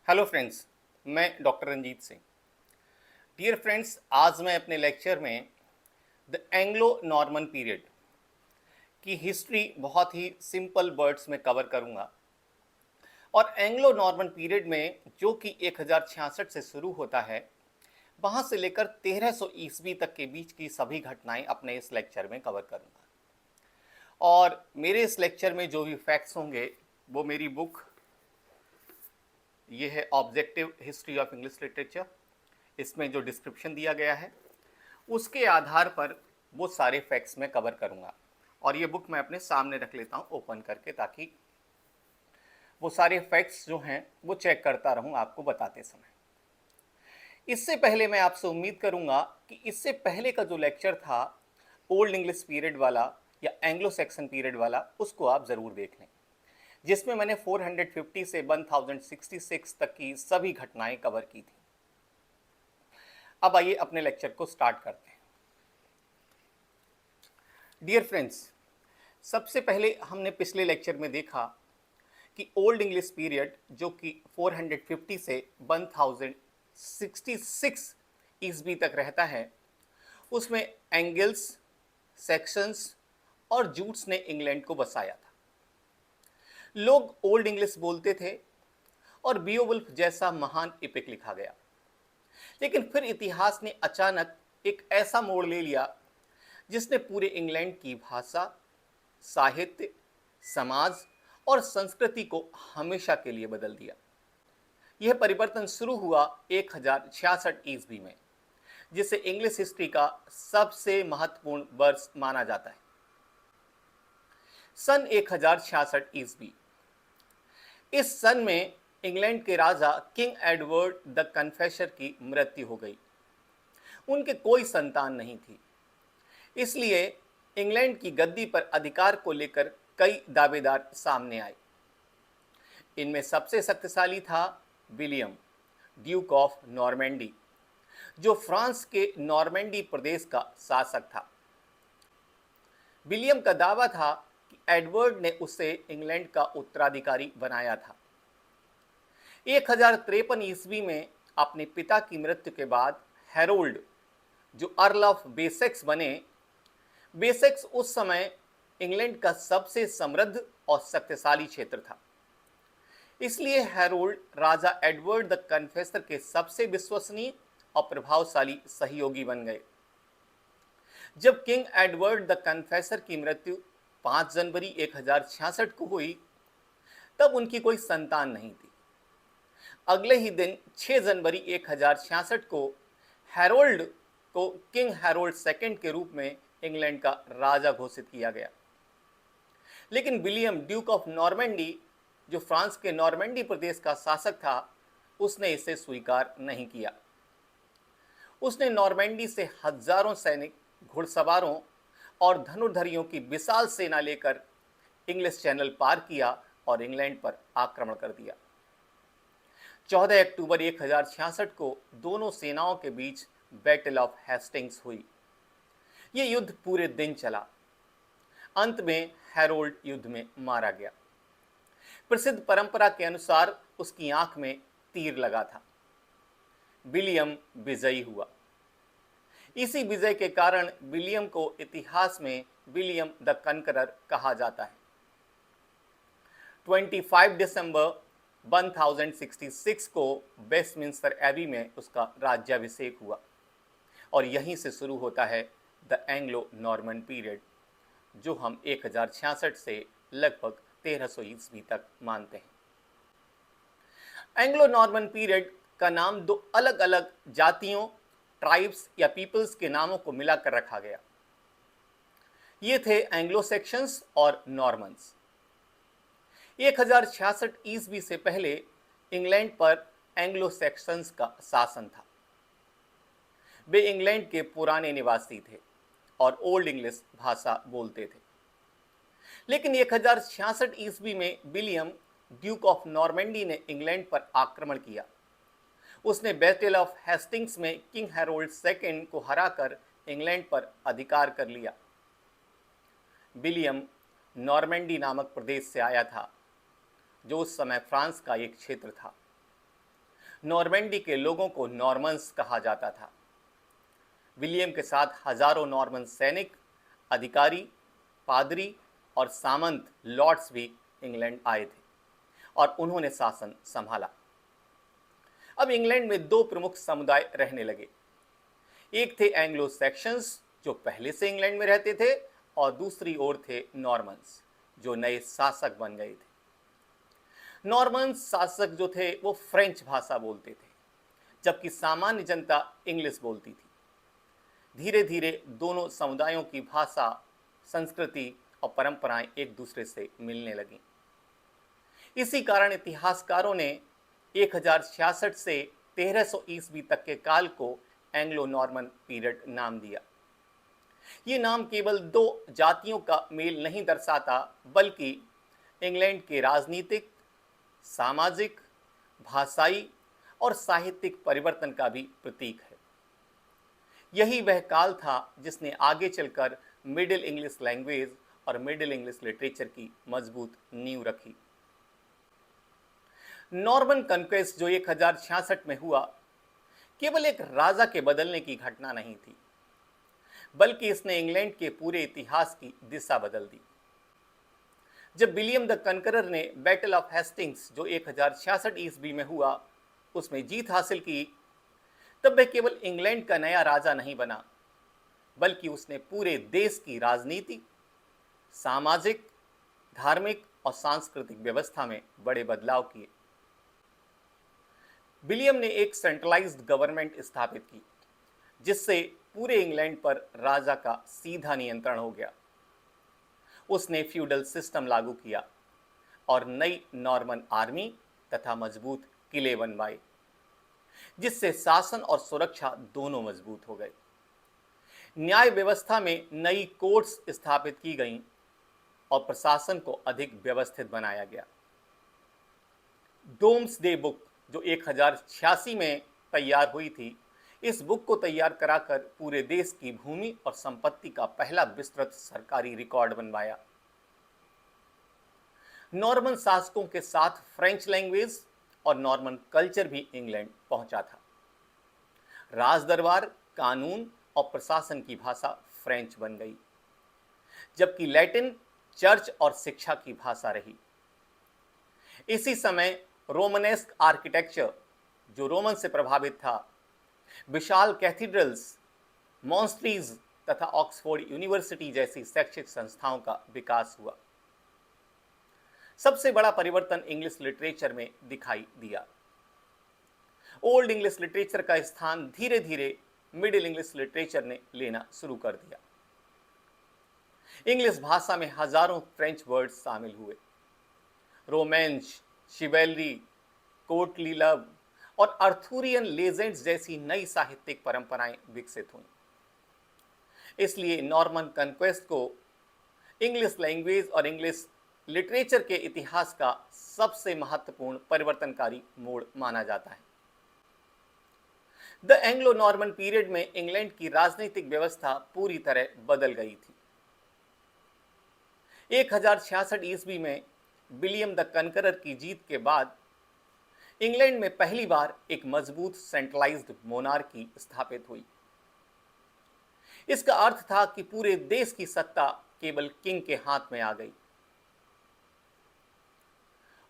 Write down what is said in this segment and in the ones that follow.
Hello friends, मैं doctor Ranjit Singh. Dear friends, आज मैं अपने लेक्चर में द एंग्लो नॉर्मन पीरियड की हिस्ट्री बहुत ही सिंपल वर्ड्स में कवर करूंगा। और एंग्लो नॉर्मन पीरियड में जो कि 1066 से शुरू होता है, वहां से लेकर 1300 ईस्वी तक के बीच की सभी घटनाएं अपने इस लेक्चर में कवर करूंगा। और मेरे इस लेक्चर में जो भी फैक्ट्स होंगे वो मेरी बुक, ये है objective history of English literature, इसमें जो डिस्क्रिप्शन दिया गया है उसके आधार पर वो सारे फैक्ट्स मैं कवर करूंगा। और ये बुक मैं अपने सामने रख लेता हूँ ओपन करके, ताकि वो सारे फैक्ट्स जो हैं वो चेक करता रहूँ आपको बताते समय। इससे पहले मैं आपसे उम्मीद करूंगा कि इससे पहले का जो लेक्चर था ओल्ड इंग्लिश पीरियड वाला या एंग्लो सेक्सन पीरियड वाला, उसको आप ज़रूर देख लें, जिसमें मैंने 450 से 1066 तक की सभी घटनाएं कवर की थी। अब आइए अपने लेक्चर को स्टार्ट करते हैं। डियर फ्रेंड्स, सबसे पहले हमने पिछले लेक्चर में देखा कि ओल्ड इंग्लिश पीरियड जो कि 450 से 1066 ईस्वी तक रहता है, उसमें एंगल्स, सेक्शंस और जूट्स ने इंग्लैंड को बसाया था। लोग ओल्ड इंग्लिश बोलते थे और बियोवुल्फ जैसा महान एपिक लिखा गया। लेकिन फिर इतिहास ने अचानक एक ऐसा मोड़ ले लिया जिसने पूरे इंग्लैंड की भाषा, साहित्य, समाज और संस्कृति को हमेशा के लिए बदल दिया। यह परिवर्तन शुरू हुआ 1066 ईस्वी में, जिसे इंग्लिश हिस्ट्री का सबसे महत्वपूर्ण वर्ष माना जाता है। सन 1066 ईस्वी, इस सन में इंग्लैंड के राजा किंग एडवर्ड द कन्फेशर की मृत्यु हो गई। उनके कोई संतान नहीं थी, इसलिए इंग्लैंड की गद्दी पर अधिकार को लेकर कई दावेदार सामने आए। इनमें सबसे शक्तिशाली था विलियम, ड्यूक ऑफ नॉर्मैंडी, जो फ्रांस के नॉर्मैंडी प्रदेश का शासक था। विलियम का दावा था कि एडवर्ड ने उसे इंग्लैंड का उत्तराधिकारी बनाया था। 1053 ईस्वी में अपने पिता की मृत्यु के बाद हैरोल्ड, जो अर्ल ऑफ बेसेक्स बने, बेसेक्स उस समय इंग्लैंड का सबसे समृद्ध और शक्तिशाली क्षेत्र था। इसलिए Harold Raja Edward the confessor के सबसे विश्वसनीय और प्रभावशाली सहयोगी बन गए। जब किंग एडवर्ड द कन्फेसर की मृत्यु 5 जनवरी 1066 को हुई, तब उनकी कोई संतान नहीं थी। अगले ही दिन 6 जनवरी 1066 को हैरोल्ड को किंग हैरोल्ड सेकंड के रूप में इंग्लैंड का राजा घोषित किया गया। लेकिन विलियम, ड्यूक ऑफ नॉर्मैंडी, जो फ्रांस के नॉर्मैंडी प्रदेश का शासक था, उसने इसे स्वीकार नहीं किया। उसने नॉर्मैंडी से हजारों सैनिक, घुड़सवारों और धनुर्धरियों की विशाल सेना लेकर इंग्लिश चैनल पार किया और इंग्लैंड पर आक्रमण कर दिया। 14 अक्टूबर 1066 को दोनों सेनाओं के बीच बैटल ऑफ हेस्टिंग्स हुई। यह युद्ध पूरे दिन चला। अंत में हैरोल्ड युद्ध में मारा गया। प्रसिद्ध परंपरा के अनुसार उसकी आंख में तीर लगा था। विलियम विजयी हुआ। इसी विजय के कारण विलियम को इतिहास में विलियम द कनकरर कहा जाता है। 25 दिसंबर 1066 को वेस्टमिंस्टर एबी में उसका राज्याभिषेक हुआ और यहीं से शुरू होता है द एंग्लो नॉर्मन पीरियड, जो हम 1066 से लगभग 1300 ईस्वी तक मानते हैं। एंग्लो नॉर्मन पीरियड का नाम दो अलग अलग जातियों, ट्राइब्स या पीपल्स के नामों को मिलाकर रखा गया। ये थे एंग्लो सेक्शंस और नॉर्मन्स। 1066 ईस्वी से पहले इंग्लैंड पर एंग्लो सेक्शंस का शासन था। वे इंग्लैंड के पुराने निवासी थे और ओल्ड इंग्लिश भाषा बोलते थे। लेकिन 1066 ईस्वी में विलियम, ड्यूक ऑफ नॉर्मैंडी ने इंग्लैंड पर आक्रमण किया। उसने बैटल ऑफ हेस्टिंग्स में किंग हैरोल्ड सेकंड को हराकर इंग्लैंड पर अधिकार कर लिया। विलियम नॉर्मैंडी नामक प्रदेश से आया था, जो उस समय फ्रांस का एक क्षेत्र था। नॉर्मैंडी के लोगों को नॉर्मन्स कहा जाता था। विलियम के साथ हजारों नॉर्मन सैनिक, अधिकारी, पादरी और सामंत लॉर्ड्स भी इंग्लैंड आए थे और उन्होंने शासन संभाला। अब इंग्लैंड में दो प्रमुख समुदाय रहने लगे। एक थे एंग्लो सैक्सन्स जो पहले से इंग्लैंड में रहते थे, और दूसरी ओर थे नॉर्मन्स जो नए शासक बन गए थे। नॉर्मन्स शासक जो थे वो फ्रेंच भाषा बोलते थे, जबकि सामान्य जनता इंग्लिश बोलती थी। धीरे धीरे दोनों समुदायों की भाषा, संस्कृति और परंपराएं एक दूसरे से मिलने लगीं। इसी कारण इतिहासकारों ने 1066 से 1300 ईस्वी तक के काल को एंग्लो नॉर्मन पीरियड नाम दिया। ये नाम केवल दो जातियों का मेल नहीं दर्शाता, बल्कि इंग्लैंड के राजनीतिक, सामाजिक, भाषाई और साहित्यिक परिवर्तन का भी प्रतीक है। यही वह काल था जिसने आगे चलकर मिडिल इंग्लिश लैंग्वेज और मिडिल इंग्लिश लिटरेचर की मजबूत नींव रखी। नॉर्मन कन्क्वेस्ट जो 1066 में हुआ, केवल एक राजा के बदलने की घटना नहीं थी, बल्कि इसने इंग्लैंड के पूरे इतिहास की दिशा बदल दी। जब विलियम द कनकरर ने बैटल ऑफ हेस्टिंग्स जो 1066 ईस्वी में हुआ उसमें जीत हासिल की, तब वह केवल इंग्लैंड का नया राजा नहीं बना, बल्कि उसने पूरे देश की राजनीति, सामाजिक, धार्मिक और सांस्कृतिक व्यवस्था में बड़े बदलाव किए। विलियम ने एक सेंट्रलाइज्ड गवर्नमेंट स्थापित की, जिससे पूरे इंग्लैंड पर राजा का सीधा नियंत्रण हो गया। उसने फ्यूडल सिस्टम लागू किया और नई नॉर्मन आर्मी तथा मजबूत किले बनवाए, जिससे शासन और सुरक्षा दोनों मजबूत हो गए। न्याय व्यवस्था में नई कोर्ट्स स्थापित की गईं और प्रशासन को अधिक व्यवस्थित बनाया गया। डोम्सडे बुक जो 1086 में तैयार हुई थी, इस बुक को तैयार कराकर पूरे देश की भूमि और संपत्ति का पहला विस्तृत सरकारी रिकॉर्ड बनवाया। नॉर्मन शासकों के साथ फ्रेंच लैंग्वेज और नॉर्मन कल्चर भी इंग्लैंड पहुंचा था। राजदरबार, कानून और प्रशासन की भाषा फ्रेंच बन गई, जबकि लैटिन चर्च और शिक्षा की भाषा रही। इसी समय रोमनेस्क आर्किटेक्चर जो रोमन से प्रभावित था, विशाल कैथीड्रल्स, मॉन्स्ट्रीज तथा ऑक्सफोर्ड यूनिवर्सिटी जैसी शैक्षिक संस्थाओं का विकास हुआ। सबसे बड़ा परिवर्तन इंग्लिश लिटरेचर में दिखाई दिया। ओल्ड इंग्लिश लिटरेचर का स्थान धीरे धीरे मिडिल इंग्लिश लिटरेचर ने लेना शुरू कर दिया। इंग्लिश भाषा में हजारों फ्रेंच वर्ड्स शामिल हुए। रोमांस, शिवेलरी, कोर्टली लव और अर्थुरियन लेजेंड्स जैसी नई साहित्यिक परंपराएं विकसित हुईं। इसलिए नॉर्मन कन्क्वेस्ट को इंग्लिश लैंग्वेज और इंग्लिश लिटरेचर के इतिहास का सबसे महत्वपूर्ण परिवर्तनकारी मोड़ माना जाता है। द एंग्लो नॉर्मन पीरियड में इंग्लैंड की राजनीतिक व्यवस्था पूरी तरह बदल गई थी। 1066 ईस्वी में विलियम द कनकरर की जीत के बाद इंग्लैंड में पहली बार एक मजबूत सेंट्रलाइज्ड मोनार्की स्थापित हुई। इसका अर्थ था कि पूरे देश की सत्ता केवल किंग के हाथ में आ गई।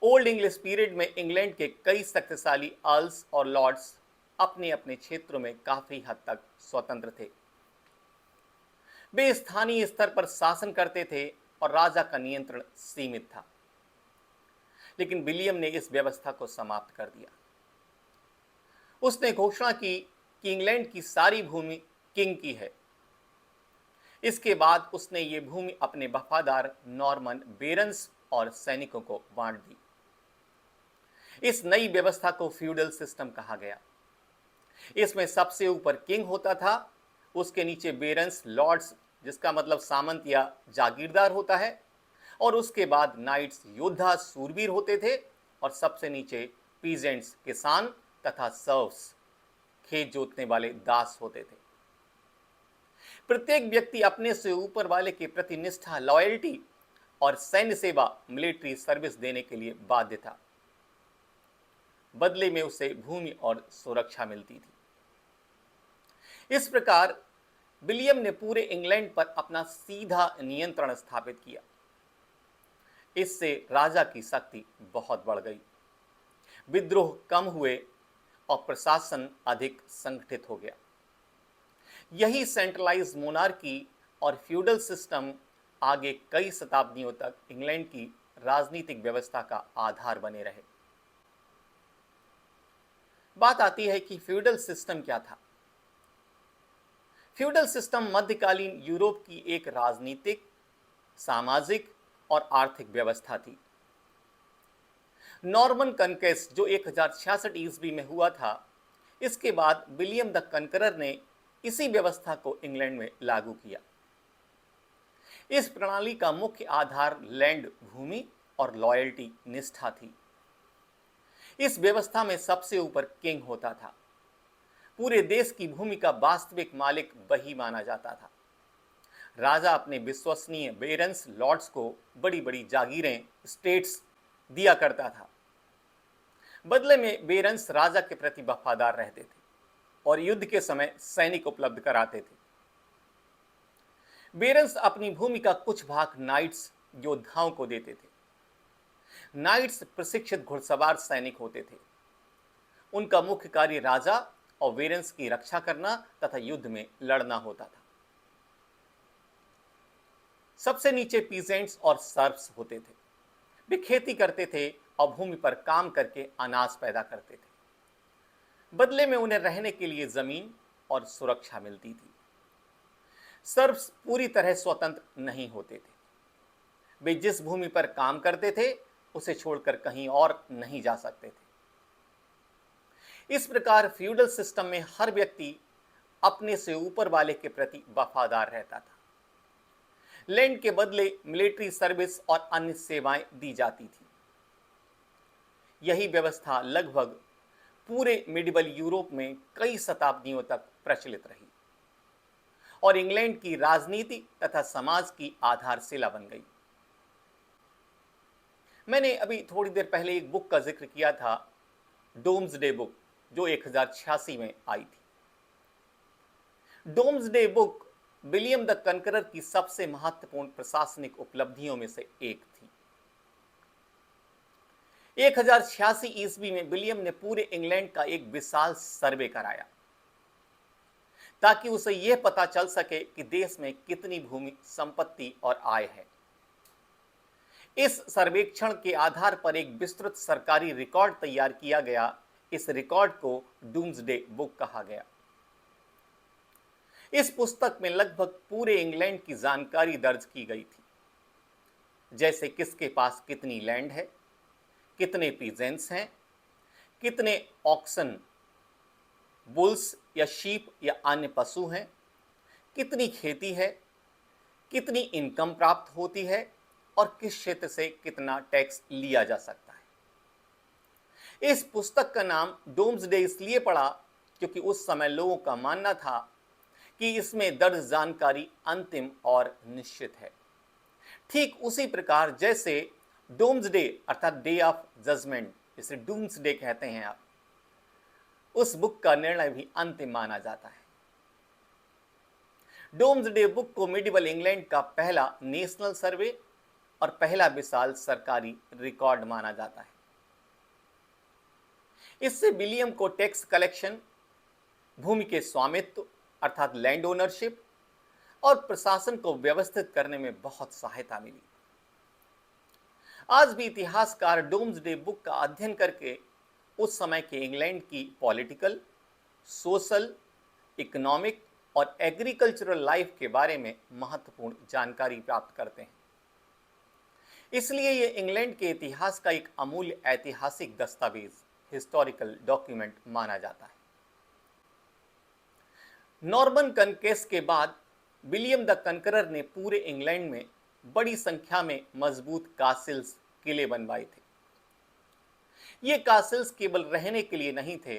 ओल्ड इंग्लिश पीरियड में इंग्लैंड के कई शक्तिशाली अर्ल्स और लॉर्ड्स अपने अपने क्षेत्रों में काफी हद तक स्वतंत्र थे। वे स्थानीय स्तर पर शासन करते थे और राजा का नियंत्रण सीमित था। लेकिन विलियम ने इस व्यवस्था को समाप्त कर दिया। उसने घोषणा की कि इंग्लैंड की सारी भूमि किंग की है। इसके बाद उसने ये भूमि अपने वफादार नॉर्मन बेरन्स और सैनिकों को बांट दी। इस नई व्यवस्था को फ्यूडल सिस्टम कहा गया। इसमें सबसे ऊपर किंग होता था, उसके नीचे बेरन्स लॉर्ड्स जिसका मतलब सामंत या जागीरदार होता है, और उसके बाद नाइट्स योद्धा सूरवीर होते थे, और सबसे नीचे पीजेंट्स किसान तथा सर्व्स खेत जोतने वाले दास होते थे। प्रत्येक व्यक्ति अपने से ऊपर वाले के प्रति निष्ठा, लॉयल्टी और सैन्य सेवा, मिलिट्री सर्विस देने के लिए बाध्य था। बदले में उसे भूमि और सुरक्षा मिलती थी। इस प्रकार विलियम ने पूरे इंग्लैंड पर अपना सीधा नियंत्रण स्थापित किया। इससे राजा की शक्ति बहुत बढ़ गई, विद्रोह कम हुए और प्रशासन अधिक संगठित हो गया। यही सेंट्रलाइज्ड मोनार्की और फ्यूडल सिस्टम आगे कई शताब्दियों तक इंग्लैंड की राजनीतिक व्यवस्था का आधार बने रहे। बात आती है कि फ्यूडल सिस्टम क्या था। फ्यूडल सिस्टम मध्यकालीन यूरोप की एक राजनीतिक, सामाजिक और आर्थिक व्यवस्था थी। नॉर्मन कनकेस्ट जो 1066 ईस्वी में हुआ था, इसके बाद विलियम द कनकरर ने इसी व्यवस्था को इंग्लैंड में लागू किया। इस प्रणाली का मुख्य आधार लैंड, भूमि और लॉयल्टी, निष्ठा थी। इस व्यवस्था में सबसे ऊपर किंग होता था। पूरे देश की भूमि का वास्तविक मालिक वही माना जाता था। राजा अपने विश्वसनीय बेरंस लॉर्ड्स को बड़ी बड़ी जागीरें, स्टेट्स दिया करता था। बदले में बेरंस राजा के प्रति वफादार रहते थे और युद्ध के समय सैनिक उपलब्ध कराते थे। बेरंस अपनी भूमि का कुछ भाग नाइट्स, योद्धाओं को देते थे। नाइट्स प्रशिक्षित घुड़सवार सैनिक होते थे। उनका मुख्य कार्य राजा और वेरेंस की रक्षा करना तथा युद्ध में लड़ना होता था। सबसे नीचे पीजेंट्स और सर्व्स होते थे। वे खेती करते थे और भूमि पर काम करके अनाज पैदा करते थे। बदले में उन्हें रहने के लिए जमीन और सुरक्षा मिलती थी। सर्व्स पूरी तरह स्वतंत्र नहीं होते थे। वे जिस भूमि पर काम करते थे उसे छोड़कर कहीं और नहीं जा सकते थे। इस प्रकार फ्यूडल सिस्टम में हर व्यक्ति अपने से ऊपर वाले के प्रति वफादार रहता था। लैंड के बदले मिलिट्री सर्विस और अन्य सेवाएं दी जाती थी। यही व्यवस्था लगभग पूरे मिडिवल यूरोप में कई शताब्दियों तक प्रचलित रही और इंग्लैंड की राजनीति तथा समाज की आधारशिला बन गई। मैंने अभी थोड़ी देर पहले एक बुक का जिक्र किया था, डोम्सडे बुक, जो 1086 में आई थी। डोम्सडे बुक विलियम द कनकरर की सबसे महत्वपूर्ण प्रशासनिक उपलब्धियों में से एक थी। 1086 ईस्वी में विलियम ने पूरे इंग्लैंड का एक विशाल सर्वे कराया ताकि उसे यह पता चल सके कि देश में कितनी भूमि, संपत्ति और आय है। इस सर्वेक्षण के आधार पर एक विस्तृत सरकारी रिकॉर्ड तैयार किया गया। इस रिकॉर्ड को डूम्सडे बुक कहा गया। इस पुस्तक में लगभग पूरे इंग्लैंड की जानकारी दर्ज की गई थी, जैसे किसके पास कितनी लैंड है, कितने पीजेंट्स हैं, कितने ऑक्सन, बुल्स या शीप या अन्य पशु हैं, कितनी खेती है, कितनी इनकम प्राप्त होती है और किस क्षेत्र से कितना टैक्स लिया जा सकता है। इस पुस्तक का नाम डोम्सडे इसलिए पड़ा क्योंकि उस समय लोगों का मानना था कि इसमें दर्ज जानकारी अंतिम और निश्चित है। ठीक उसी प्रकार जैसे डोम्सडे अर्थात डे ऑफ जजमेंट, जिसे डूम्सडे कहते हैं आप, उस बुक का निर्णय भी अंतिम माना जाता है। डोम्सडे बुक को मिडिवल इंग्लैंड का पहला नेशनल सर्वे और पहला विशाल सरकारी रिकॉर्ड माना जाता है। इससे विलियम को टैक्स कलेक्शन, भूमि के स्वामित्व अर्थात लैंड ओनरशिप और प्रशासन को व्यवस्थित करने में बहुत सहायता मिली। आज भी इतिहासकार डोम्सडे बुक का अध्ययन करके उस समय के इंग्लैंड की पॉलिटिकल, सोशल, इकोनॉमिक और एग्रीकल्चरल लाइफ के बारे में महत्वपूर्ण जानकारी प्राप्त करते हैं। इसलिए यह इंग्लैंड के इतिहास का एक अमूल्य ऐतिहासिक दस्तावेज, हिस्टोरिकल डॉक्यूमेंट माना जाता है। नॉर्मन कनकेस्ट के बाद विलियम द कनकरर ने पूरे इंग्लैंड में बड़ी संख्या में मजबूत कासिल्स, किले बनवाए थे। ये कासिल्स केवल रहने के लिए नहीं थे,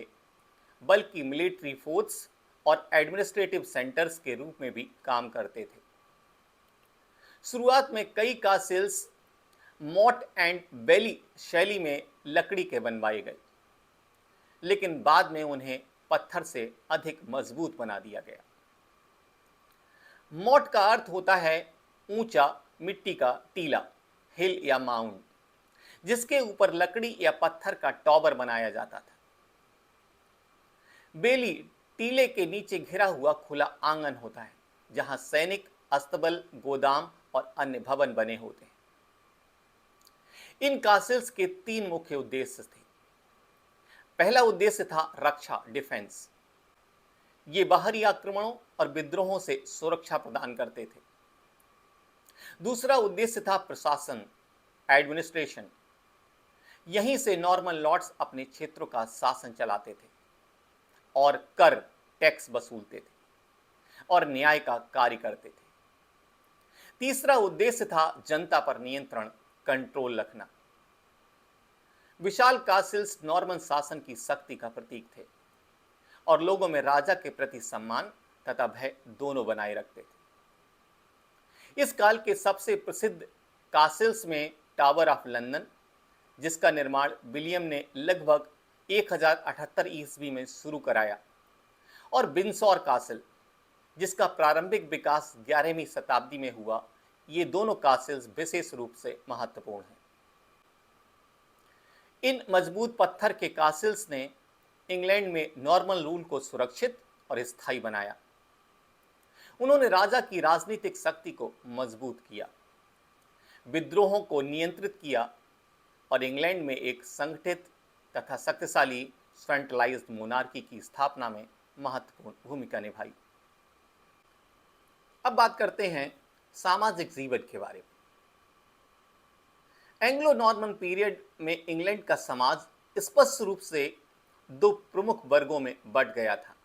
बल्कि मिलिट्री फोर्स और एडमिनिस्ट्रेटिव सेंटर्स के रूप में भी काम करते थे। शुरुआत में कई कासिल्स मॉट एंड बेली शैली में लकड़ी के बनवाए गए। लेकिन बाद में उन्हें पत्थर से अधिक मजबूत बना दिया गया। मोट का अर्थ होता है ऊंचा मिट्टी का टीला, हिल या माउंट, जिसके ऊपर लकड़ी या पत्थर का टॉवर बनाया जाता था। बेली टीले के नीचे घिरा हुआ खुला आंगन होता है, जहां सैनिक, अस्तबल, गोदाम और अन्य भवन बने होते हैं। इन कासिल्स के 3 मुख्य उद्देश्य थे। पहला उद्देश्य था रक्षा, डिफेंस। ये बाहरी आक्रमणों और विद्रोहों से सुरक्षा प्रदान करते थे। दूसरा उद्देश्य था प्रशासन, एडमिनिस्ट्रेशन। यहीं से नॉर्मन लॉर्ड्स अपने क्षेत्रों का शासन चलाते थे और कर, टैक्स वसूलते थे और न्याय का कार्य करते थे। तीसरा उद्देश्य था जनता पर नियंत्रण, कंट्रोल रखना। विशाल कासिल्स नॉर्मन शासन की शक्ति का प्रतीक थे और लोगों में राजा के प्रति सम्मान तथा भय दोनों बनाए रखते थे। इस काल के सबसे प्रसिद्ध कासिल्स में टावर ऑफ लंदन, जिसका निर्माण विलियम ने लगभग 1078 ईस्वी में शुरू कराया, और विंडसर कासिल, जिसका प्रारंभिक विकास 11वीं शताब्दी में हुआ। ये दोनों कासिल्स विशेष रूप से महत्वपूर्ण हैं। इन मजबूत पत्थर के कासिल्स ने इंग्लैंड में नॉर्मन रूल को सुरक्षित और स्थायी बनाया। उन्होंने राजा की राजनीतिक शक्ति को मजबूत किया, विद्रोहों को नियंत्रित किया और इंग्लैंड में एक संगठित तथा शक्तिशाली सेंट्रलाइज्ड मोनार्की की स्थापना में महत्वपूर्ण भूमिका निभाई। अब बात करते हैं सामाजिक जीवन के बारे में। एंग्लो नॉर्मन पीरियड में इंग्लैंड का समाज स्पष्ट रूप से 2 प्रमुख वर्गों में बंट गया था।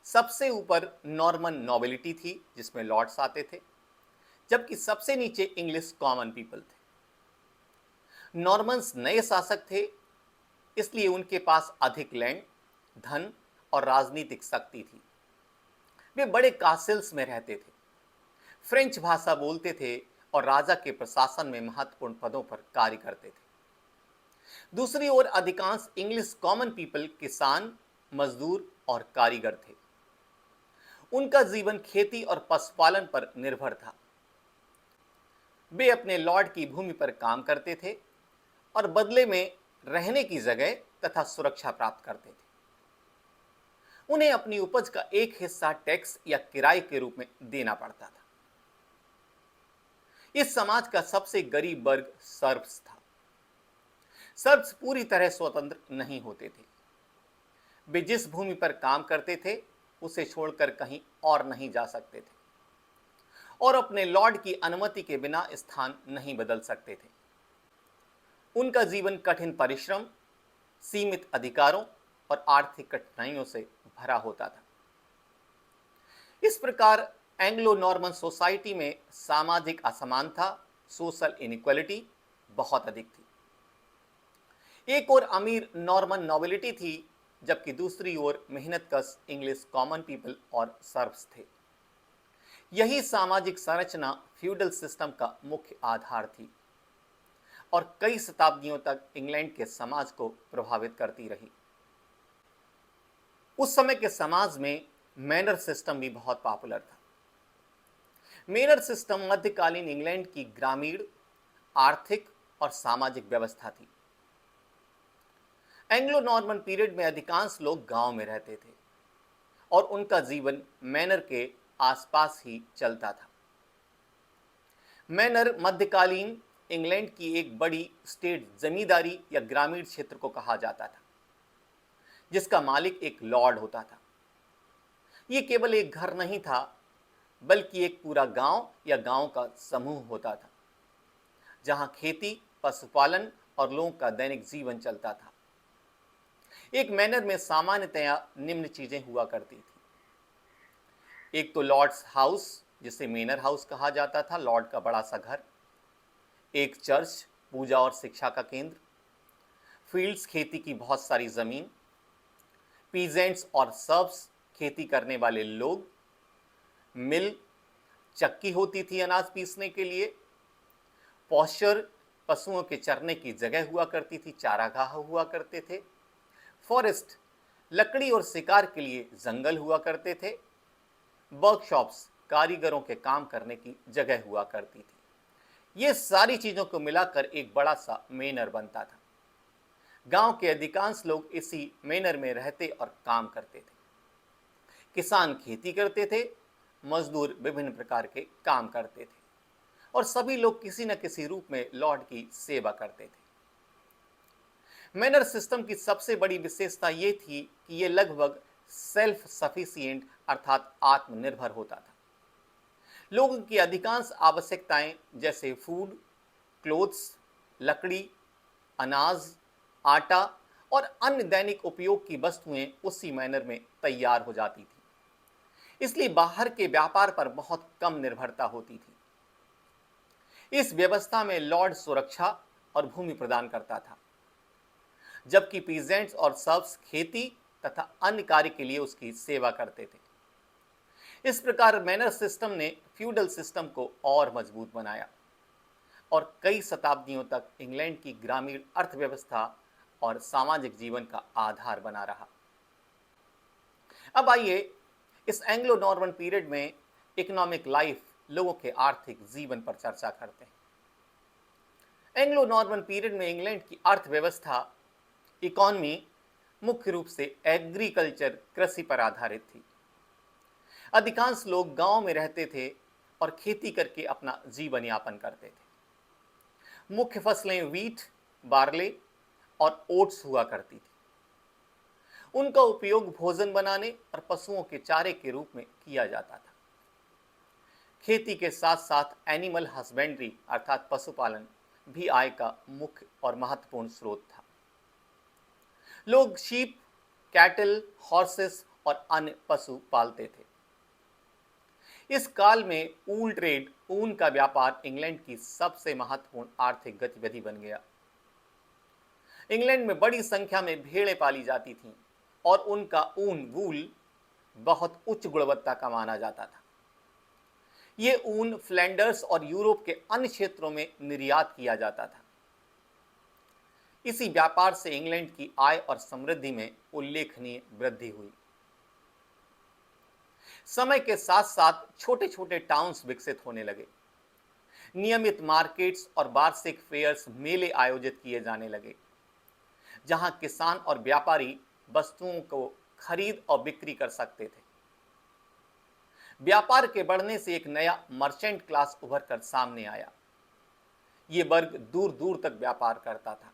सबसे ऊपर नॉर्मन नोबिलिटी थी, जिसमें लॉर्ड्स आते थे, जबकि सबसे नीचे इंग्लिश कॉमन पीपल थे। नॉर्मन्स नए शासक थे, इसलिए उनके पास अधिक लैंड, धन और राजनीतिक शक्ति थी। वे बड़े कासिल्स में रहते थे, फ्रेंच भाषा बोलते थे और राजा के प्रशासन में महत्वपूर्ण पदों पर कार्य करते थे। दूसरी ओर अधिकांश इंग्लिश कॉमन पीपल किसान, मजदूर और कारीगर थे। उनका जीवन खेती और पशुपालन पर निर्भर था। वे अपने लॉर्ड की भूमि पर काम करते थे और बदले में रहने की जगह तथा सुरक्षा प्राप्त करते थे। उन्हें अपनी उपज का एक हिस्सा टैक्स या किराए के रूप में देना पड़ता था। इस समाज का सबसे गरीब वर्ग सर्ब्स था। सर्ब्स पूरी तरह स्वतंत्र नहीं होते थे। वे जिस भूमि पर काम करते थे उसे छोड़कर कहीं और नहीं जा सकते थे और अपने लॉर्ड की अनुमति के बिना स्थान नहीं बदल सकते थे। उनका जीवन कठिन परिश्रम, सीमित अधिकारों और आर्थिक कठिनाइयों से भरा होता था। इस प्रकार एंग्लो नॉर्मन सोसाइटी में सामाजिक असमानता, सोशल इनइक्वालिटी बहुत अधिक थी। एक ओर अमीर नॉर्मन नोबिलिटी थी, जबकि दूसरी ओर मेहनतकश इंग्लिश कॉमन पीपल और सर्ब्स थे। यही सामाजिक संरचना फ्यूडल सिस्टम का मुख्य आधार थी और कई शताब्दियों तक इंग्लैंड के समाज को प्रभावित करती रही। उस समय के समाज में मैनर सिस्टम भी बहुत पॉपुलर था। मैनर सिस्टम मध्यकालीन इंग्लैंड की ग्रामीण, आर्थिक और सामाजिक व्यवस्था थी। एंग्लो नॉर्मन पीरियड में अधिकांश लोग गांव में रहते थे और उनका जीवन मैनर के आसपास ही चलता था। मैनर मध्यकालीन इंग्लैंड की एक बड़ी स्टेट जमींदारी या ग्रामीण क्षेत्र को कहा जाता था, जिसका मालिक एक लॉर्ड होता था। यह केवल एक घर नहीं था, बल्कि एक पूरा गांव या गांव का समूह होता था, जहां खेती, पशुपालन और लोगों का दैनिक जीवन चलता था। एक मैनर में सामान्यतया निम्न चीजें हुआ करती थी। एक तो लॉर्ड्स हाउस, जिसे मैनर हाउस कहा जाता था, लॉर्ड का बड़ा सा घर। एक चर्च, पूजा और शिक्षा का केंद्र। फील्ड्स, खेती की बहुत सारी जमीन। पीजेंट्स और सर्व्स, खेती करने वाले लोग। मिल, चक्की होती थी अनाज पीसने के लिए। पॉस्चर, पशुओं के चरने की जगह हुआ करती थी, चारागाह हुआ करते थे। फॉरेस्ट लकड़ी और शिकार के लिए जंगल हुआ करते थे। वर्कशॉप्स कारीगरों के काम करने की जगह हुआ करती थी। ये सारी चीजों को मिलाकर एक बड़ा सा मेनर बनता था। गांव के अधिकांश लोग इसी मेनर में रहते और काम करते थे। किसान खेती करते थे, मजदूर विभिन्न प्रकार के काम करते थे और सभी लोग किसी न किसी रूप में लॉर्ड की सेवा करते थे। मैनर सिस्टम की सबसे बड़ी विशेषता यह थी कि यह लगभग सेल्फ सफिशिएंट अर्थात आत्मनिर्भर होता था। लोगों की अधिकांश आवश्यकताएं जैसे फूड, क्लोथ्स, लकड़ी, अनाज, आटा और अन्य दैनिक उपयोग की वस्तुएं उसी मैनर में तैयार हो जाती थी। इसलिए बाहर के व्यापार पर बहुत कम निर्भरता होती थी। इस व्यवस्था में लॉर्ड सुरक्षा और भूमि प्रदान करता था, जबकि पीजेंट्स और सर्व्स खेती तथा अन्य कार्य के लिए उसकी सेवा करते थे। इस प्रकार मैनर सिस्टम ने फ्यूडल सिस्टम को और मजबूत बनाया और कई शताब्दियों तक इंग्लैंड की ग्रामीण अर्थव्यवस्था और सामाजिक जीवन का आधार बना रहा। अब आइए इस एंग्लो नॉर्मन पीरियड में इकोनॉमिक लाइफ, लोगों के आर्थिक जीवन पर चर्चा करते हैं। एंग्लो नॉर्मन पीरियड में इंग्लैंड की अर्थव्यवस्था, इकोनॉमी मुख्य रूप से एग्रीकल्चर, कृषि पर आधारित थी। अधिकांश लोग गांव में रहते थे और खेती करके अपना जीवन यापन करते थे। मुख्य फसलें व्हीट, बार्ले और ओट्स हुआ करती थी। उनका उपयोग भोजन बनाने और पशुओं के चारे के रूप में किया जाता था। खेती के साथ साथ एनिमल हस्बेंड्री अर्थात पशुपालन भी आय का मुख्य और महत्वपूर्ण स्रोत था। लोग शीप, कैटल, हॉर्सेस और अन्य पशु पालते थे। इस काल में ऊल ट्रेड, ऊन का व्यापार इंग्लैंड की सबसे महत्वपूर्ण आर्थिक गतिविधि बन गया। इंग्लैंड में बड़ी संख्या में भेड़ें पाली जाती थीं और उनका ऊन, वूल, बहुत उच्च गुणवत्ता का माना जाता था। यह ऊन फ्लैंडर्स और यूरोप के अन्य क्षेत्रों में निर्यात किया जाता था। इसी व्यापार से इंग्लैंड की आय और समृद्धि में उल्लेखनीय वृद्धि हुई। समय के साथ साथ छोटे छोटे टाउन्स विकसित होने लगे। नियमित मार्केट्स और वार्षिक फेयर्स, मेले आयोजित किए जाने लगे, जहां किसान और व्यापारी वस्तुओं को खरीद और बिक्री कर सकते थे। व्यापार के बढ़ने से एक नया मर्चेंट क्लास उभर कर सामने आया। यह वर्ग दूर दूर तक व्यापार करता था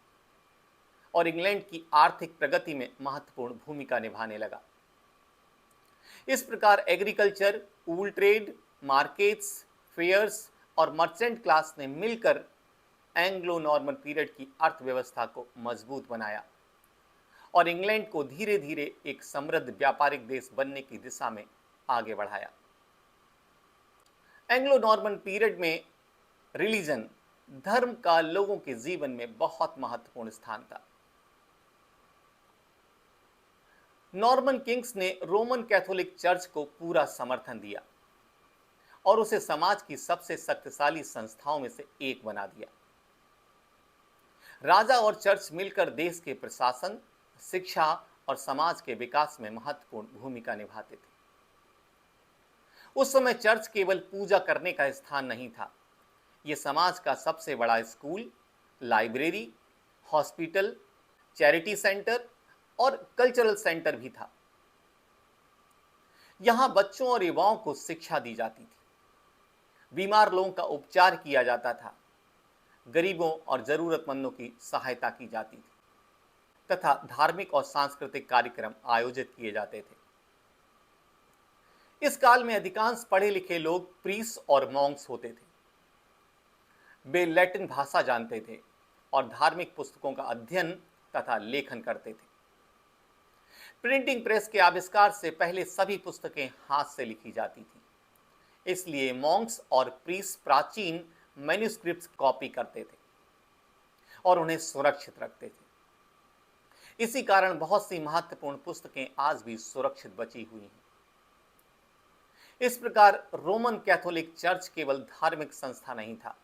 और इंग्लैंड की आर्थिक प्रगति में महत्वपूर्ण भूमिका निभाने लगा। इस प्रकार एग्रीकल्चर, ऊल ट्रेड, मार्केट्स, फेयर्स और मर्चेंट क्लास ने मिलकर एंग्लो नॉर्मन पीरियड की अर्थव्यवस्था को मजबूत बनाया और इंग्लैंड को धीरे धीरे एक समृद्ध व्यापारिक देश बनने की दिशा में आगे बढ़ाया। एंग्लो नॉर्मन पीरियड में रिलीजन, धर्म का लोगों के जीवन में बहुत महत्वपूर्ण स्थान था। नॉर्मन किंग्स ने रोमन कैथोलिक चर्च को पूरा समर्थन दिया और उसे समाज की सबसे शक्तिशाली संस्थाओं में से एक बना दिया। राजा और चर्च मिलकर देश के प्रशासन, शिक्षा और समाज के विकास में महत्वपूर्ण भूमिका निभाते थे। उस समय चर्च केवल पूजा करने का स्थान नहीं था, यह समाज का सबसे बड़ा school, library, hospital, charity centre और कल्चरल सेंटर भी था। यहां बच्चों और युवाओं को शिक्षा दी जाती थी, बीमार लोगों का उपचार किया जाता था, गरीबों और जरूरतमंदों की सहायता की जाती थी तथा धार्मिक और सांस्कृतिक कार्यक्रम आयोजित किए जाते थे। इस काल में अधिकांश पढ़े लिखे लोग प्रीस्ट और मॉन्क्स होते थे। वे लैटिन भाषा जानते थे और धार्मिक पुस्तकों का अध्ययन तथा लेखन करते थे। प्रिंटिंग प्रेस के आविष्कार से पहले सभी पुस्तकें हाथ से लिखी जाती थी, इसलिए मॉन्क्स और प्रीस्ट प्राचीन मैन्युस्क्रिप्ट्स कॉपी करते थे और उन्हें सुरक्षित रखते थे। इसी कारण बहुत सी महत्वपूर्ण पुस्तकें आज भी सुरक्षित बची हुई हैं। इस प्रकार रोमन कैथोलिक चर्च केवल धार्मिक संस्था नहीं था,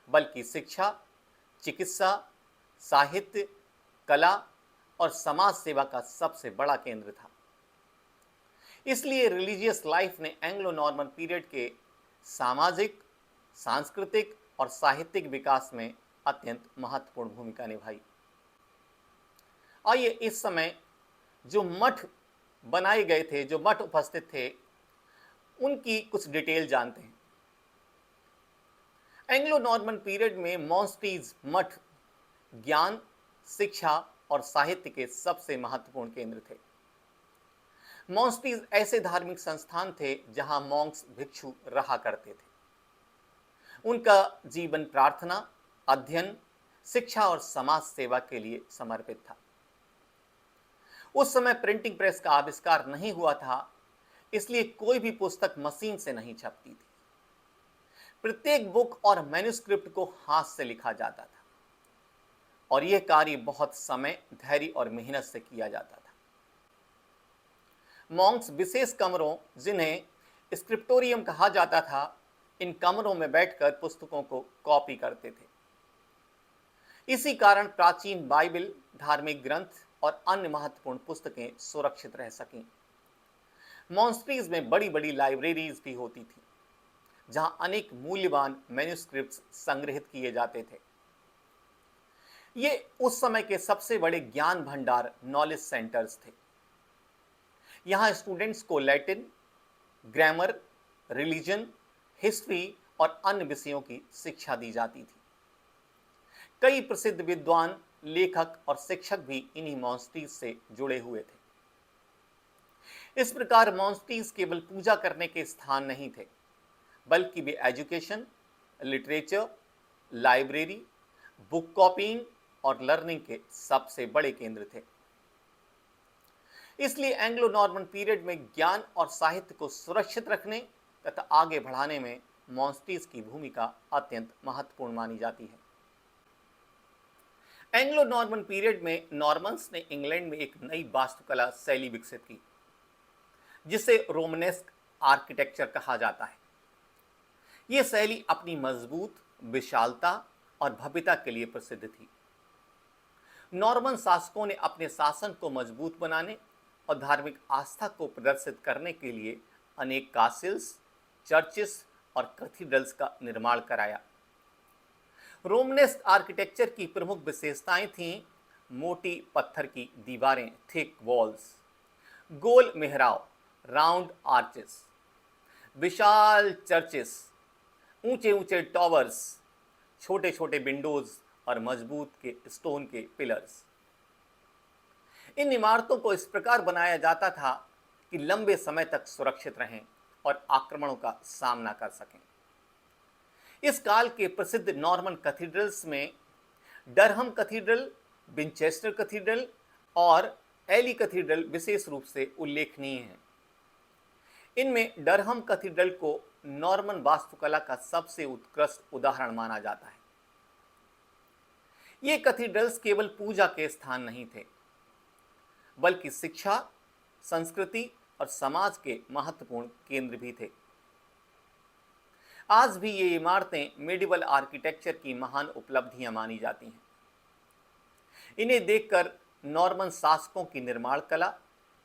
बल्कि शिक्षा, चिकित्सा, साहित्य, कला और समाज सेवा का सबसे बड़ा केंद्र था। इसलिए रिलीजियस लाइफ ने एंग्लो नॉर्मन पीरियड के सामाजिक, सांस्कृतिक और साहित्यिक विकास में अत्यंत महत्वपूर्ण भूमिका निभाई। आइए इस समय जो मठ बनाए गए थे, जो मठ उपस्थित थे, उनकी कुछ डिटेल जानते हैं। एंग्लो नॉर्मन पीरियड में मॉन्स्टीज मठ ज्ञान, शिक्षा और साहित्य के सबसे महत्वपूर्ण केंद्र थे। मॉन्स्टीज ऐसे धार्मिक संस्थान थे जहां मॉन्क्स भिक्षु रहा करते थे। उनका जीवन प्रार्थना, अध्ययन, शिक्षा और समाज सेवा के लिए समर्पित था। उस समय प्रिंटिंग प्रेस का आविष्कार नहीं हुआ था, इसलिए कोई भी पुस्तक मशीन से नहीं छपती थी। प्रत्येक बुक और मैन्युस्क्रिप्ट को हाथ से लिखा जाता था और यह कार्य बहुत समय, धैर्य और मेहनत से किया जाता था। मॉन्क्स विशेष कमरों, जिन्हें स्क्रिप्टोरियम कहा जाता था, इन कमरों में बैठकर पुस्तकों को कॉपी करते थे। इसी कारण प्राचीन बाइबल, धार्मिक ग्रंथ और अन्य महत्वपूर्ण पुस्तकें सुरक्षित रह सकीं। मॉन्स्ट्रीज में बड़ी बड़ी लाइब्रेरीज भी होती थी, जहां अनेक मूल्यवान मैन्युस्क्रिप्ट्स संग्रहित किए जाते थे। ये उस समय के सबसे बड़े ज्ञान भंडार, नॉलेज सेंटर्स थे। यहां स्टूडेंट्स को लैटिन, ग्रामर, रिलीजन, हिस्ट्री और अन्य विषयों की शिक्षा दी जाती थी। कई प्रसिद्ध विद्वान, लेखक और शिक्षक भी इन्हीं मॉन्स्ट्रीज से जुड़े हुए थे। इस प्रकार मॉन्स्ट्रीज केवल पूजा करने के स्थान नहीं थे, बल्कि वे education, literature, library, book copying और लर्निंग के सबसे बड़े केंद्र थे। इसलिए एंग्लो नॉर्मन पीरियड में ज्ञान और साहित्य को सुरक्षित रखने तथा आगे बढ़ाने में मॉन्स्ट्रीज की भूमिका अत्यंत महत्वपूर्ण मानी जाती है। एंग्लो नॉर्मन पीरियड में नॉर्मन्स ने इंग्लैंड में एक नई वास्तुकला शैली विकसित की, जिसे रोमनेस्क आर्किटेक्चर कहा जाता है। यह शैली अपनी मजबूत, विशालता और भव्यता के लिए प्रसिद्ध थी। नॉर्मन शासकों ने अपने शासन को मजबूत बनाने और धार्मिक आस्था को प्रदर्शित करने के लिए अनेक कासिल्स, चर्चेस और कैथेड्रल्स का निर्माण कराया। रोमनेस्क आर्किटेक्चर की प्रमुख विशेषताएं थीं मोटी पत्थर की दीवारें, थिक वॉल्स, गोल मेहराब, राउंड आर्चेस, विशाल चर्चेस, ऊंचे ऊंचे टॉवर्स, छोटे छोटे विंडोज और मजबूत के स्टोन के पिलर्स। इन इमारतों को इस प्रकार बनाया जाता था कि लंबे समय तक सुरक्षित रहें और आक्रमणों का सामना कर सकें। इस काल के प्रसिद्ध नॉर्मन कैथेड्रल्स में डरहम कैथेड्रल, विंचेस्टर कैथेड्रल और एली कैथेड्रल विशेष रूप से उल्लेखनीय हैं। इनमें डरहम कैथेड्रल को नॉर्मन वास्तुकला का सबसे उत्कृष्ट उदाहरण माना जाता है। ये कैथेड्रल्स केवल पूजा के स्थान नहीं थे, बल्कि शिक्षा, संस्कृति और समाज के महत्वपूर्ण केंद्र भी थे। आज भी ये इमारतें मेडिवल आर्किटेक्चर की महान उपलब्धियां मानी जाती हैं। इन्हें देखकर नॉर्मन शासकों की निर्माण कला,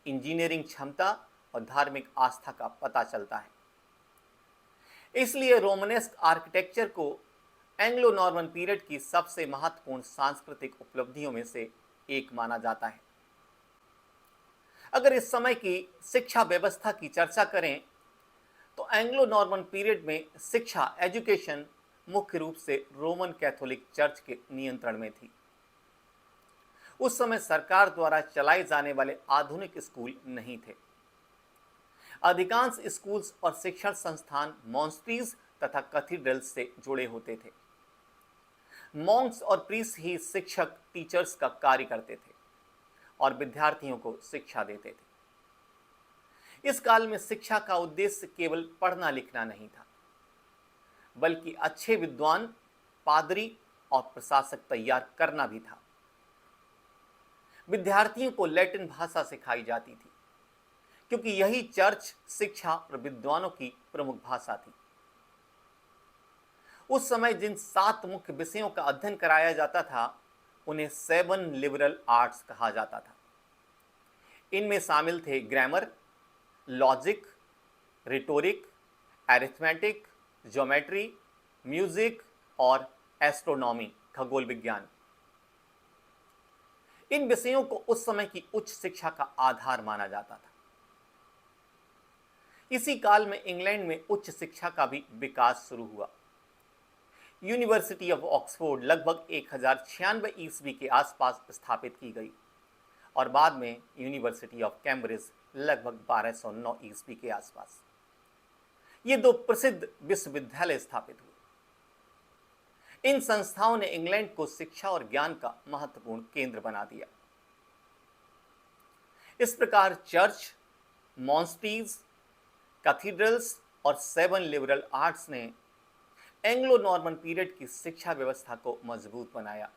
इंजीनियरिंग क्षमता और धार्मिक आस्था का पता चलता है। इसलिए रोमनेस्क आर्किटेक्चर को एंग्लो नॉर्मन पीरियड की सबसे महत्वपूर्ण सांस्कृतिक उपलब्धियों में से एक माना जाता है। अगर इस समय की शिक्षा व्यवस्था की चर्चा करें तो एंग्लो नॉर्मन पीरियड में शिक्षा, एजुकेशन मुख्य रूप से रोमन कैथोलिक चर्च के नियंत्रण में थी। उस समय सरकार द्वारा चलाए जाने वाले आधुनिक स्कूल नहीं थे। अधिकांश स्कूल्स और शिक्षण संस्थान मॉन्स्ट्रीज तथा कैथेड्रल्स से जुड़े होते थे। मॉन्क्स और प्रीस्ट ही शिक्षक, टीचर्स का कार्य करते थे और विद्यार्थियों को शिक्षा देते थे। इस काल में शिक्षा का उद्देश्य केवल पढ़ना लिखना नहीं था, बल्कि अच्छे विद्वान, पादरी और प्रशासक तैयार करना भी था। विद्यार्थियों को लैटिन भाषा सिखाई जाती थी, क्योंकि यही चर्च, शिक्षा और विद्वानों की प्रमुख भाषा थी। उस समय जिन 7 मुख्य विषयों का अध्ययन कराया जाता था, उन्हें 7 लिबरल आर्ट्स कहा जाता था। इनमें शामिल थे grammar, logic, rhetoric, arithmetic, geometry, music और एस्ट्रोनॉमी, खगोल विज्ञान। इन विषयों को उस समय की उच्च शिक्षा का आधार माना जाता था। इसी काल में इंग्लैंड में उच्च शिक्षा का भी विकास शुरू हुआ। यूनिवर्सिटी ऑफ ऑक्सफोर्ड लगभग 1096 ईस्वी के आसपास स्थापित की गई और बाद में यूनिवर्सिटी ऑफ कैम्ब्रिज लगभग 1209 ईस्वी के आसपास। ये दो प्रसिद्ध विश्वविद्यालय स्थापित हुए। इन संस्थाओं ने इंग्लैंड को शिक्षा और ज्ञान का महत्वपूर्ण केंद्र बना दिया। इस प्रकार चर्च, मॉन्स्ट्रीज, कैथीड्रल्स और 7 लिबरल आर्ट्स ने एंग्लो नॉर्मन पीरियड की शिक्षा व्यवस्था को मजबूत बनाया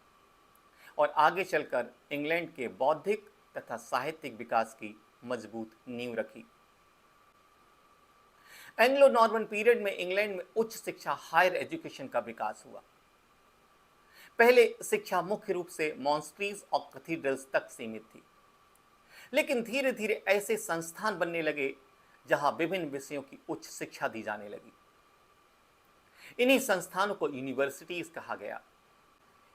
और आगे चलकर इंग्लैंड के बौद्धिक तथा साहित्यिक विकास की मजबूत नींव रखी। एंग्लो नॉर्मन पीरियड में इंग्लैंड में उच्च शिक्षा, हायर एजुकेशन का विकास हुआ। पहले शिक्षा मुख्य रूप से मॉन्स्ट्रीज और कैथीड्रल्स तक सीमित थी, लेकिन धीरे धीरे ऐसे संस्थान बनने लगे जहां विभिन्न विषयों की उच्च शिक्षा दी जाने लगी। इन्हीं संस्थानों को यूनिवर्सिटीज कहा गया।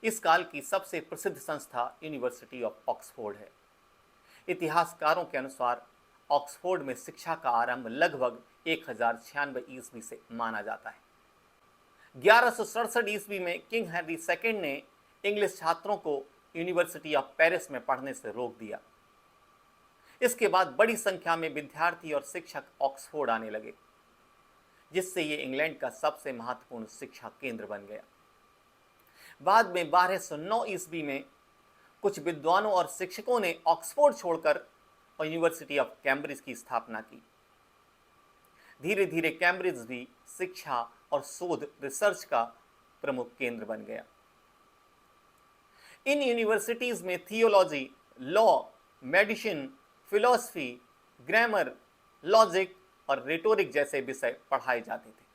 इस काल की सबसे प्रसिद्ध संस्था यूनिवर्सिटी ऑफ ऑक्सफोर्ड है। इतिहासकारों के अनुसार ऑक्सफोर्ड में शिक्षा का आरंभ लगभग 1096 ईस्वी से माना जाता है। 1167 ईस्वी में किंग हेनरी II ने इंग्लिश छात्रों को यूनिवर्सिटी ऑफ पेरिस में पढ़ने से रोक दिया। इसके बाद बड़ी संख्या में विद्यार्थी और शिक्षक ऑक्सफोर्ड आने लगे, जिससे ये इंग्लैंड का सबसे महत्वपूर्ण शिक्षा केंद्र बन गया। बाद में 1209 ईस्वी में कुछ विद्वानों और शिक्षकों ने ऑक्सफोर्ड छोड़कर यूनिवर्सिटी ऑफ कैम्ब्रिज की स्थापना की। धीरे धीरे कैम्ब्रिज भी शिक्षा और शोध, रिसर्च का प्रमुख केंद्र बन गया। इन यूनिवर्सिटीज में theology, law, medicine, philosophy, grammar, logic और रिटोरिक जैसे विषय पढ़ाए जाते थे।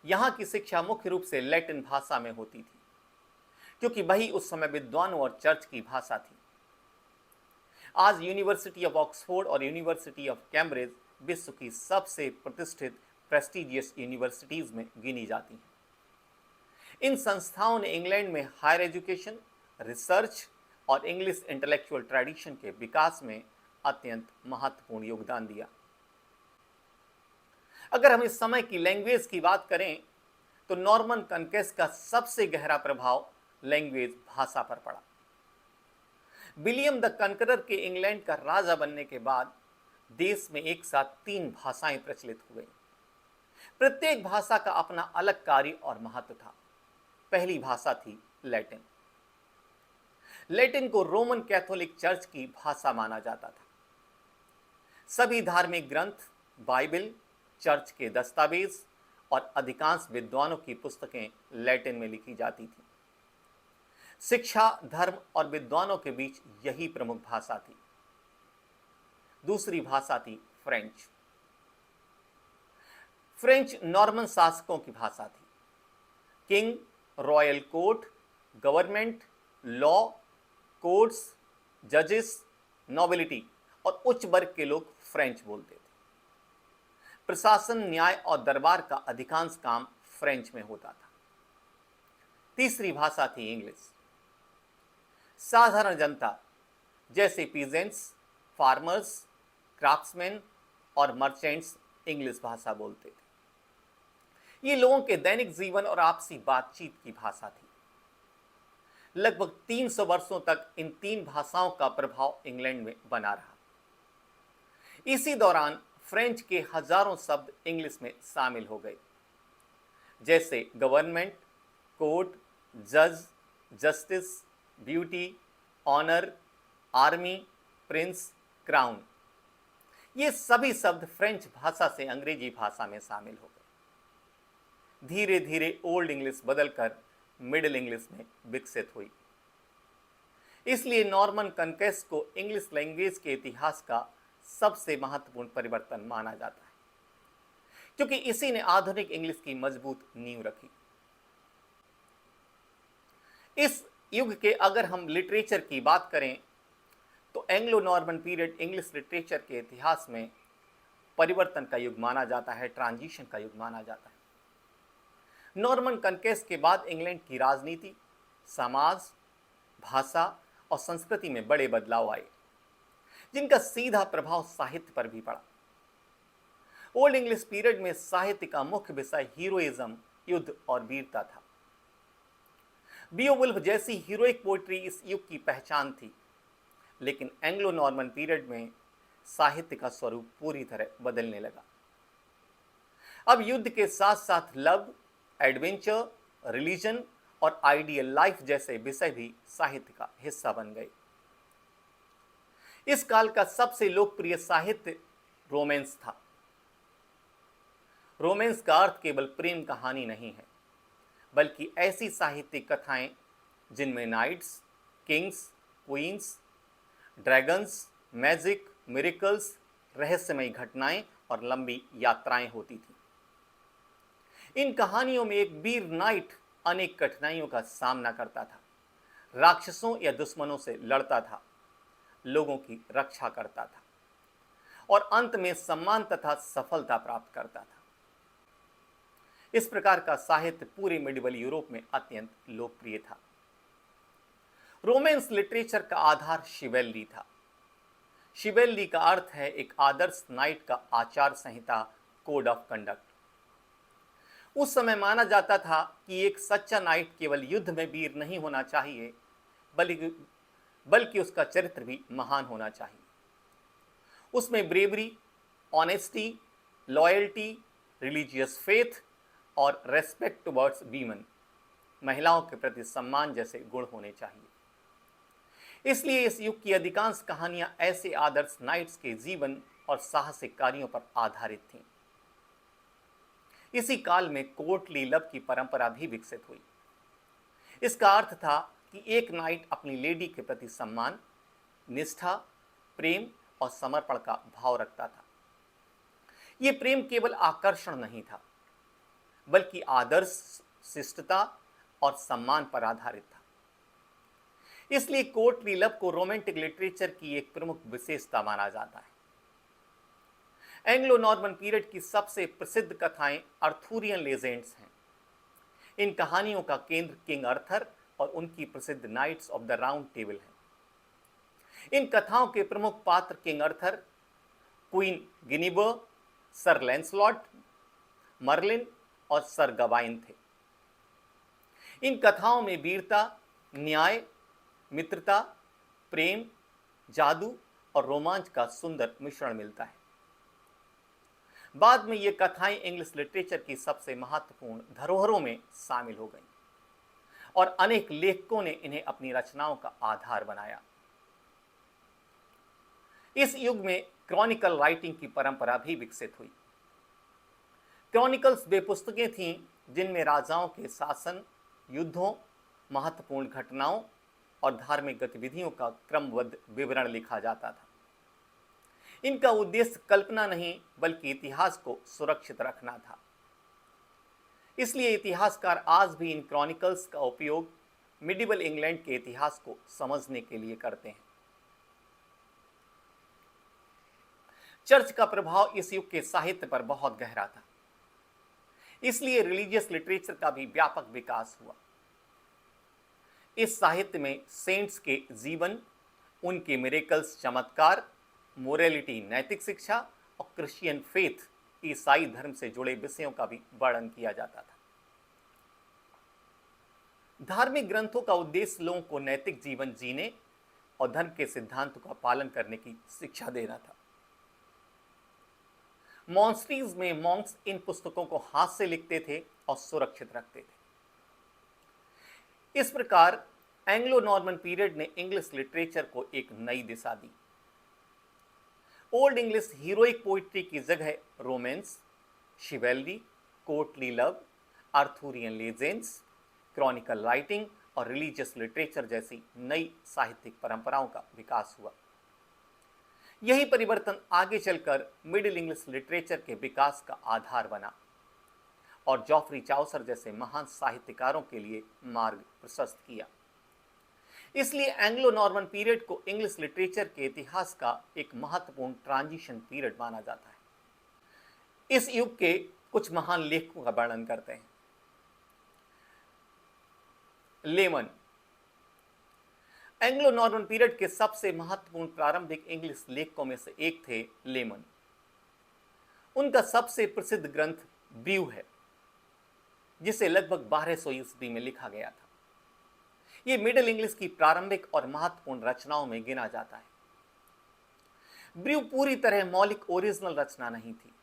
यहां की शिक्षा मुख्य रूप से लैटिन भाषा में होती थी, क्योंकि वही उस समय विद्वानों और चर्च की भाषा थी। आज यूनिवर्सिटी ऑफ ऑक्सफोर्ड और यूनिवर्सिटी ऑफ कैम्ब्रिज विश्व की सबसे प्रतिष्ठित प्रेस्टिजियस यूनिवर्सिटीज में गिनी जाती हैं। इन संस्थाओं ने इंग्लैंड में हायर एजुकेशन, रिसर्च और इंग्लिश इंटेलेक्चुअल ट्रेडिशन के विकास में अत्यंत महत्वपूर्ण योगदान दिया। अगर हम इस समय की लैंग्वेज की बात करें तो नॉर्मन कॉन्क्वेस्ट का सबसे गहरा प्रभाव लैंग्वेज, भाषा पर पड़ा। विलियम द कनकरर के इंग्लैंड का राजा बनने के बाद देश में एक साथ 3 भाषाएं प्रचलित हुई। प्रत्येक भाषा का अपना अलग कार्य और महत्व था। पहली भाषा थी लैटिन। लैटिन को रोमन कैथोलिक चर्च की भाषा माना जाता था। सभी धार्मिक ग्रंथ, बाइबल, चर्च के दस्तावेज और अधिकांश विद्वानों की पुस्तकें लैटिन में लिखी जाती थी। शिक्षा, धर्म और विद्वानों के बीच यही प्रमुख भाषा थी। दूसरी भाषा थी फ्रेंच। फ्रेंच नॉर्मन शासकों की भाषा थी। King, royal court, government, law, courts, जजेस, नोबिलिटी और उच्च वर्ग के लोग फ्रेंच बोलते थे। प्रशासन, न्याय और दरबार का अधिकांश काम फ्रेंच में होता था। तीसरी भाषा थी इंग्लिश। साधारण जनता जैसे पीजेंट्स, फार्मर्स, क्राफ्ट्समैन और मर्चेंट्स इंग्लिश भाषा बोलते थे। ये लोगों के दैनिक जीवन और आपसी बातचीत की भाषा थी। लगभग 300 वर्षों तक इन 3 भाषाओं का प्रभाव इंग्लैंड में बना रहा। इसी दौरान फ्रेंच के हजारों शब्द इंग्लिश में शामिल हो गए, जैसे गवर्नमेंट, कोर्ट, जज, justice, beauty, honour, army, prince, crown. ये सभी शब्द फ्रेंच भाषा से अंग्रेजी भाषा में शामिल हो गए। धीरे धीरे ओल्ड इंग्लिश बदलकर मिडिल इंग्लिश में विकसित हुई। इसलिए नॉर्मन कॉन्क्वेस्ट को इंग्लिश लैंग्वेज के इतिहास का सबसे महत्वपूर्ण परिवर्तन माना जाता है, क्योंकि इसी ने आधुनिक इंग्लिश की मजबूत नींव रखी। इस युग के अगर हम लिटरेचर की बात करें तो Anglo Norman period English literature के इतिहास में परिवर्तन का युग माना जाता है, ट्रांजिशन का युग माना जाता है। नॉर्मन कनकेस्ट के बाद इंग्लैंड की राजनीति, समाज, भाषा और संस्कृति में बड़े बदलाव आए, जिनका सीधा प्रभाव साहित्य पर भी पड़ा। ओल्ड इंग्लिश पीरियड में साहित्य का मुख्य विषय हीरोइज्म, युद्ध और वीरता था। बियोवुल्फ जैसी हीरोइक पोएट्री इस युग की पहचान थी, लेकिन एंग्लो नॉर्मन पीरियड में साहित्य का स्वरूप पूरी तरह बदलने लगा। अब युद्ध के साथ साथ लव, एडवेंचर, रिलीजन और आइडियल लाइफ जैसे विषय भी साहित्य का हिस्सा बन गए। इस काल का सबसे लोकप्रिय साहित्य रोमांस था। रोमांस का अर्थ केवल प्रेम कहानी नहीं है, बल्कि ऐसी साहित्यिक कथाएं जिनमें knights, kings, queens, dragons, magic, miracles, रहस्यमयी घटनाएं और लंबी यात्राएं होती थी। इन कहानियों में एक वीर नाइट अनेक कठिनाइयों का सामना करता था, राक्षसों या दुश्मनों से लड़ता था, लोगों की रक्षा करता था और अंत में सम्मान तथा सफलता प्राप्त करता था। इस प्रकार का साहित्य पूरे मिडिवल यूरोप में अत्यंत लोकप्रिय था। रोमांस लिटरेचर का आधार शिवेल्री था। शिवेल्री का अर्थ है एक आदर्श नाइट का आचार संहिता, कोड ऑफ कंडक्ट। उस समय माना जाता था कि एक सच्चा नाइट केवल युद्ध में वीर नहीं होना चाहिए, बल्कि उसका चरित्र भी महान होना चाहिए। उसमें bravery, honesty, loyalty, religious faith और रेस्पेक्ट टुवर्ड्स वीमेन, महिलाओं के प्रति सम्मान जैसे गुण होने चाहिए। इसलिए इस युग की अधिकांश कहानियां ऐसे आदर्श नाइट्स के जीवन और साहसिक कार्यों पर आधारित थीं। इसी काल में कोर्टली लव की परंपरा भी विकसित हुई। इसका अर्थ था कि एक नाइट अपनी लेडी के प्रति सम्मान, निष्ठा, प्रेम और समर्पण का भाव रखता था। यह प्रेम केवल आकर्षण नहीं था, बल्कि आदर्श, शिष्टता और सम्मान पर आधारित था। इसलिए कोर्टली लव को रोमांटिक लिटरेचर की एक प्रमुख विशेषता माना जाता है। एंग्लो नॉर्मन पीरियड की सबसे प्रसिद्ध कथाएं अर्थूरियन लेजेंड्स हैं। इन कहानियों का केंद्र किंग अर्थर और उनकी प्रसिद्ध knights of the round table है। इन कथाओं के प्रमुख पात्र King Arthur, Queen Guinevere, Sir Lancelot, Merlin और सर गवाइन थे। इन कथाओं में वीरता, न्याय, मित्रता, प्रेम, जादू और रोमांच का सुंदर मिश्रण मिलता है। बाद में ये कथाएं इंग्लिश लिटरेचर की सबसे महत्वपूर्ण धरोहरों में शामिल हो गईं और अनेक लेखकों ने इन्हें अपनी रचनाओं का आधार बनाया। इस युग में क्रॉनिकल राइटिंग की परंपरा भी विकसित हुई। क्रॉनिकल्स वे पुस्तकें थीं जिनमें राजाओं के शासन, युद्धों, महत्वपूर्ण घटनाओं और धार्मिक गतिविधियों का क्रमबद्ध विवरण लिखा जाता था। इनका उद्देश्य कल्पना नहीं, बल्कि इतिहास को सुरक्षित रखना था। इसलिए इतिहासकार आज भी इन क्रॉनिकल्स का उपयोग मिडिवल इंग्लैंड के इतिहास को समझने के लिए करते हैं। चर्च का प्रभाव इस युग के साहित्य पर बहुत गहरा था। इसलिए रिलीजियस लिटरेचर का भी व्यापक विकास हुआ। इस साहित्य में सेंट्स के जीवन, उनके मिरेकल्स, चमत्कार, मोरालिटी, नैतिक शिक्षा और क्रिश्चियन फेथ, ईसाई धर्म से जुड़े विषयों का भी वर्णन किया जाता था। धार्मिक ग्रंथों का उद्देश्य लोगों को नैतिक जीवन जीने और धर्म के सिद्धांतों का पालन करने की शिक्षा देना था। मॉन्स्ट्रीज में मॉन्क्स इन पुस्तकों को हाथ से लिखते थे और सुरक्षित रखते थे। इस प्रकार एंग्लो नॉर्मन पीरियड ने इंग्लिश लिटरेचर को एक नई दिशा दी। ओल्ड इंग्लिश हीरोइक पोइट्री की जगह romance, chivalry, courtly love, Arthurian legends, chronicle writing और रिलीजियस लिटरेचर जैसी नई साहित्यिक परंपराओं का विकास हुआ। यही परिवर्तन आगे चलकर मिडिल इंग्लिश लिटरेचर के विकास का आधार बना और जॉफरी चाउसर जैसे महान साहित्यकारों के लिए मार्ग प्रशस्त किया। इसलिए एंग्लो नॉर्मन पीरियड को इंग्लिश लिटरेचर के इतिहास का एक महत्वपूर्ण ट्रांजिशन पीरियड माना जाता है। इस युग के कुछ महान लेखकों का वर्णन करते हैं। लेमन एंग्लो नॉर्मन पीरियड के सबसे महत्वपूर्ण प्रारंभिक इंग्लिश लेखकों में से एक थे लेमन। उनका सबसे प्रसिद्ध ग्रंथ ब्रू है, जिसे लगभग 1200 ईस्वी में लिखा गया था। यह मिडिल इंग्लिश की प्रारंभिक और महत्वपूर्ण रचनाओं में गिना जाता है। ब्रू पूरी तरह मौलिक ओरिजिनल रचना नहीं थी।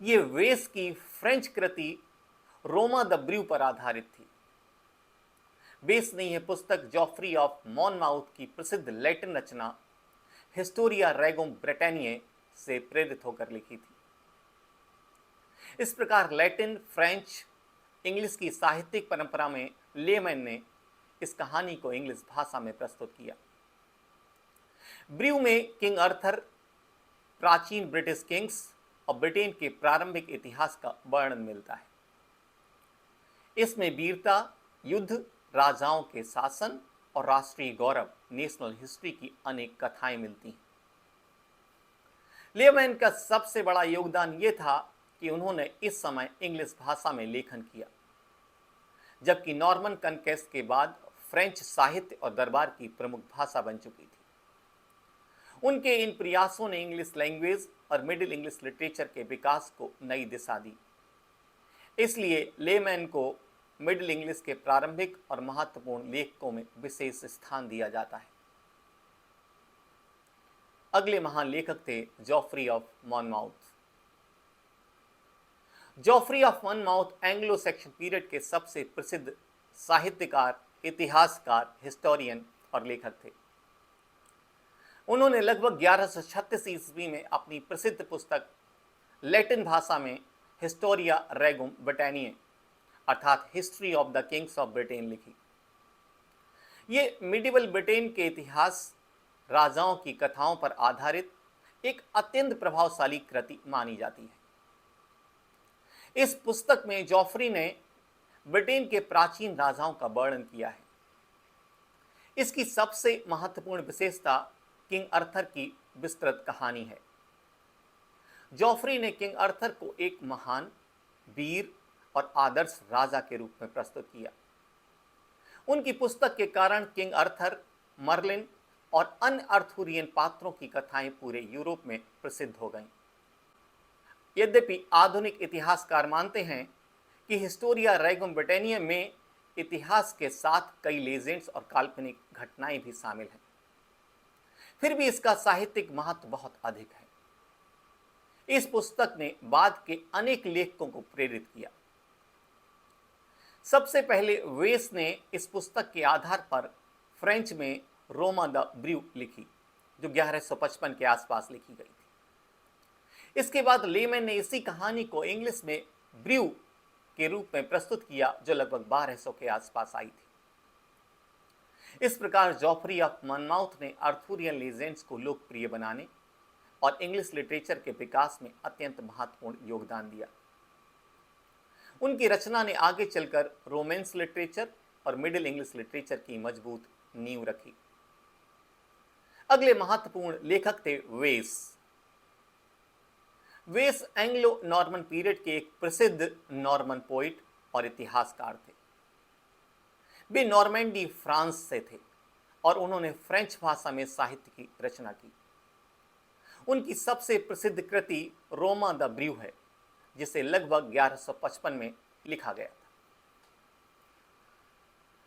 यह वेस की फ्रेंच कृति रोमा द ब्रू पर आधारित थी। बेस ने यह पुस्तक जॉफ्री ऑफ मॉनमाउथ की प्रसिद्ध लैटिन रचना हिस्टोरिया रेगुम ब्रिटानिये से प्रेरित होकर लिखी थी। इस प्रकार लैटिन, फ्रेंच, इंग्लिश की साहित्यिक परंपरा में लेमन ने इस कहानी को इंग्लिश भाषा में प्रस्तुत किया। ब्रू में किंग अर्थर, प्राचीन ब्रिटिश किंग्स और ब्रिटेन के प्रारंभिक इतिहास का वर्णन मिलता है। इसमें वीरता, युद्ध, राजाओं के शासन और राष्ट्रीय गौरव, नेशनल हिस्ट्री की अनेक कथाएं मिलती हैं। लेमन का सबसे बड़ा योगदान यह था कि उन्होंने इस समय इंग्लिश भाषा में लेखन किया, जबकि नॉर्मन कनक्वेस्ट के बाद फ्रेंच साहित्य और दरबार की प्रमुख भाषा बन चुकी थी। उनके इन प्रयासों ने इंग्लिश लैंग्वेज और मिडिल इंग्लिश लिटरेचर के विकास को नई दिशा दी। इसलिए लेमन को मिडिल इंग्लिश के प्रारंभिक और महत्वपूर्ण लेखकों में विशेष स्थान दिया जाता है। अगले महान लेखक थे Geoffrey of Monmouth. Geoffrey of Monmouth Anglo Saxon period के सबसे प्रसिद्ध साहित्यकार, इतिहासकार, हिस्टोरियन और लेखक थे। उन्होंने लगभग 1136 ईस्वी में अपनी प्रसिद्ध पुस्तक लैटिन भाषा में हिस्टोरिया रेगुम ब्रिटानिये अर्थात history of the Kings of Britain लिखी। ये मिडिवल ब्रिटेन के इतिहास, राजाओं की कथाओं पर आधारित एक अत्यंत प्रभावशाली कृति मानी जाती है। इस पुस्तक में जॉफ्री ने ब्रिटेन के प्राचीन राजाओं का वर्णन किया है। इसकी सबसे महत्वपूर्ण विशेषता किंग अर्थर की विस्तृत कहानी है। जॉफ्री ने किंग अर्थर को एक महान, वीर और आदर्श राजा के रूप में प्रस्तुत किया। उनकी पुस्तक के कारण किंग अर्थर, मर्लिन और अन्य अर्थुरियन पात्रों की कथाएं पूरे यूरोप में प्रसिद्ध हो गईं। यद्यपि आधुनिक इतिहासकार मानते हैं कि हिस्टोरिया रेगुम ब्रिटानिया में इतिहास के साथ कई लेजेंड्स और काल्पनिक घटनाएं भी शामिल हैं, फिर भी इसका साहित्यिक महत्व बहुत अधिक है। इस पुस्तक ने बाद के अनेक लेखकों को प्रेरित किया। सबसे पहले वेस ने इस पुस्तक के आधार पर फ्रेंच में रोमा द ब्रू लिखी, जो 1155 के आसपास लिखी गई थी। इसके बाद लेमन ने इसी कहानी को इंग्लिश में ब्रू के रूप में प्रस्तुत किया, जो लगभग 1200 के आसपास आई थी। इस प्रकार जॉफ्री ऑफ मॉनमाउथ ने अर्थुरियन लीजेंड्स को लोकप्रिय बनाने और इंग्लिश लिटरेचर के विकास में अत्यंत महत्वपूर्ण योगदान दिया। उनकी रचना ने आगे चलकर रोमेंस लिटरेचर और मिडिल इंग्लिश लिटरेचर की मजबूत नींव रखी। अगले महत्वपूर्ण लेखक थे वेस। वेस एंग्लो नॉर्मन पीरियड के एक प्रसिद्ध नॉर्मन पोइट और इतिहासकार थे। वे नॉर्मैंडी, फ्रांस से थे और उन्होंने फ्रेंच भाषा में साहित्य की रचना की। उनकी सबसे प्रसिद्ध कृति रोमा द ब्रू है, जिसे लगभग 1155 में लिखा गया था।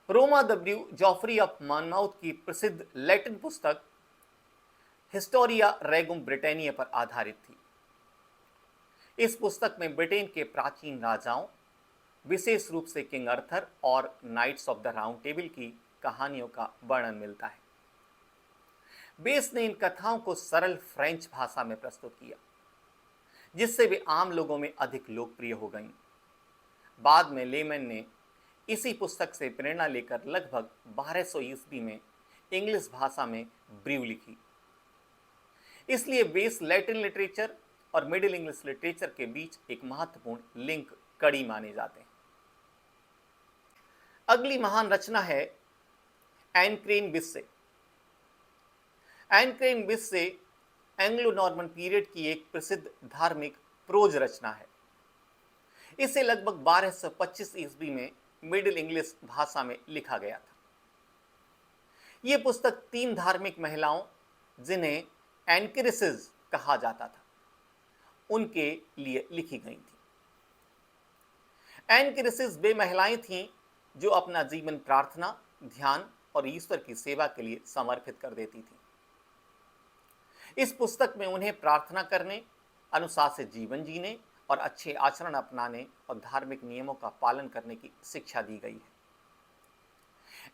Roman de Brut Geoffrey of Monmouth की प्रसिद्ध लैटिन पुस्तक हिस्टोरिया रेगुम ब्रिटानिया पर आधारित थी। इस पुस्तक में ब्रिटेन के प्राचीन राजाओं, विशेष रूप से किंग अर्थर और Knights of the round Table की कहानियों का वर्णन मिलता है। बेस ने इन कथाओं को सरल फ्रेंच भाषा में प्रस्तुत किया, जिससे वे आम लोगों में अधिक लोकप्रिय हो गईं। बाद में लेमन ने इसी पुस्तक से प्रेरणा लेकर लगभग 1200 ईस्वी में इंग्लिश भाषा में ब्रू लिखी। इसलिए बेस लैटिन लिटरेचर और मिडिल इंग्लिश लिटरेचर के बीच एक महत्वपूर्ण लिंक कड़ी माने जाते हैं। अगली महान रचना है Ancrene Wisse. Ancrene Wisse Anglo Norman period की एक प्रसिद्ध धार्मिक प्रोज रचना है। इसे लगभग 1225 ईस्वी में मिडिल इंग्लिश भाषा में लिखा गया था। यह पुस्तक 3 धार्मिक महिलाओं, जिन्हें एनक्रिसिस कहा जाता था, उनके लिए लिखी गई थी। एनक्रिसिस वे महिलाएं थीं जो अपना जीवन प्रार्थना, ध्यान और ईश्वर की सेवा के लिए समर्पित कर देती थीं। इस पुस्तक में उन्हें प्रार्थना करने, अनुशासित जीवन जीने और अच्छे आचरण अपनाने और धार्मिक नियमों का पालन करने की शिक्षा दी गई है।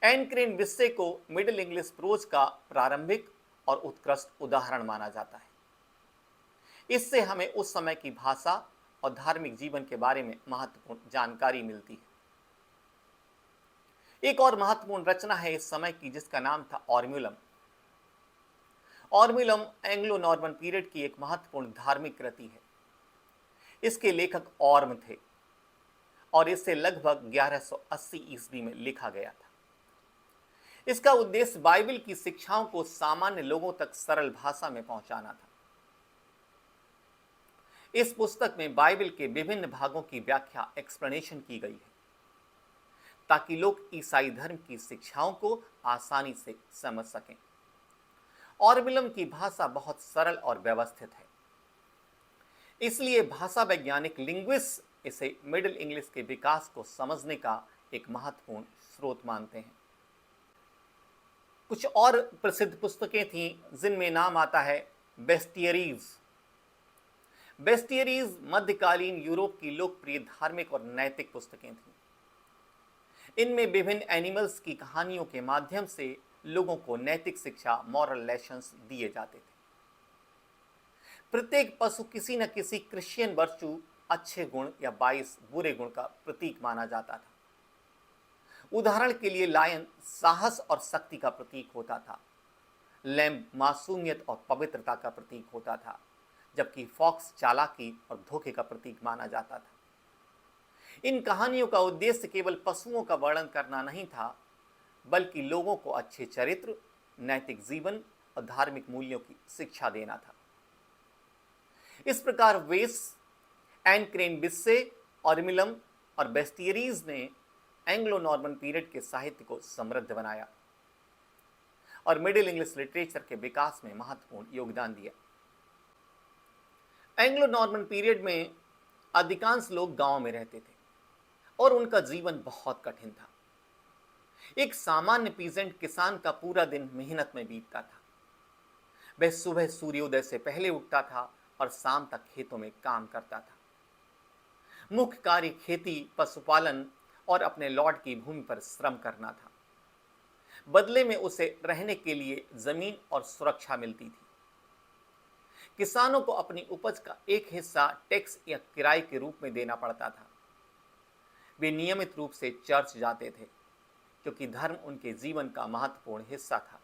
एन क्रेन बिस्से को मिडिल इंग्लिश प्रोज का प्रारंभिक और उत्कृष्ट उदाहरण माना जाता है। इससे हमें उस समय की भाषा और धार्मिक जीवन के बारे में महत्वपूर्ण जानकारी मिलती है। एक और महत्वपूर्ण रचना है इस समय की, जिसका नाम था ऑर्म्युलम। ऑर्म्युलम एंग्लो नॉर्मन पीरियड की एक महत्वपूर्ण धार्मिक कृति है। इसके लेखक ऑर्म थे और इसे लगभग 1180 ईस्वी में लिखा गया था। इसका उद्देश्य बाइबल की शिक्षाओं को सामान्य लोगों तक सरल भाषा में पहुंचाना था। इस पुस्तक में बाइबल के विभिन्न भागों की व्याख्या, एक्सप्लेनेशन की गई है, ताकि लोग ईसाई धर्म की शिक्षाओं को आसानी से समझ सकें। ऑर्म्युलम की भाषा बहुत सरल और व्यवस्थित है, इसलिए भाषा वैज्ञानिक लिंग्विस्ट इसे मिडिल इंग्लिश के विकास को समझने का एक महत्वपूर्ण स्रोत मानते हैं। कुछ और प्रसिद्ध पुस्तकें थीं, जिनमें नाम आता है बेस्टियरीज। बेस्टियरीज मध्यकालीन यूरोप की लोकप्रिय धार्मिक और नैतिक पुस्तकें थीं। इनमें विभिन्न एनिमल्स की कहानियों के माध्यम से लोगों को नैतिक शिक्षा, मॉरल लेसन्स दिए जाते थे। प्रत्येक पशु किसी न किसी क्रिश्चियन वर्चू, अच्छे गुण या 22 बुरे गुण का प्रतीक माना जाता था। उदाहरण के लिए लायन साहस और शक्ति का प्रतीक होता था, लैम्ब मासूमियत और पवित्रता का प्रतीक होता था, जबकि फॉक्स चालाकी और धोखे का प्रतीक माना जाता था। इन कहानियों का उद्देश्य केवल पशुओं का वर्णन करना नहीं था, बल्कि लोगों को अच्छे चरित्र, नैतिक जीवन और धार्मिक मूल्यों की शिक्षा देना था। इस प्रकार वेस, एन क्रेन बिस्से, ऑर्म्युलम और बेस्टियरीज ने एंग्लो नॉर्मन पीरियड के साहित्य को समृद्ध बनाया और मिडिल इंग्लिश लिटरेचर के विकास में महत्वपूर्ण योगदान दिया। एंग्लो नॉर्मन पीरियड में अधिकांश लोग गांव में रहते थे और उनका जीवन बहुत कठिन था। एक सामान्य पीजेंट किसान का पूरा दिन मेहनत में बीतता था। वह सुबह सूर्योदय से पहले उठता था और शाम तक खेतों में काम करता था। मुख्य कार्य खेती, पशुपालन और अपने लॉर्ड की भूमि पर श्रम करना था। बदले में उसे रहने के लिए जमीन और सुरक्षा मिलती थी। किसानों को अपनी उपज का एक हिस्सा टैक्स या किराए के रूप में देना पड़ता था। वे नियमित रूप से चर्च जाते थे, क्योंकि धर्म उनके जीवन का महत्वपूर्ण हिस्सा था।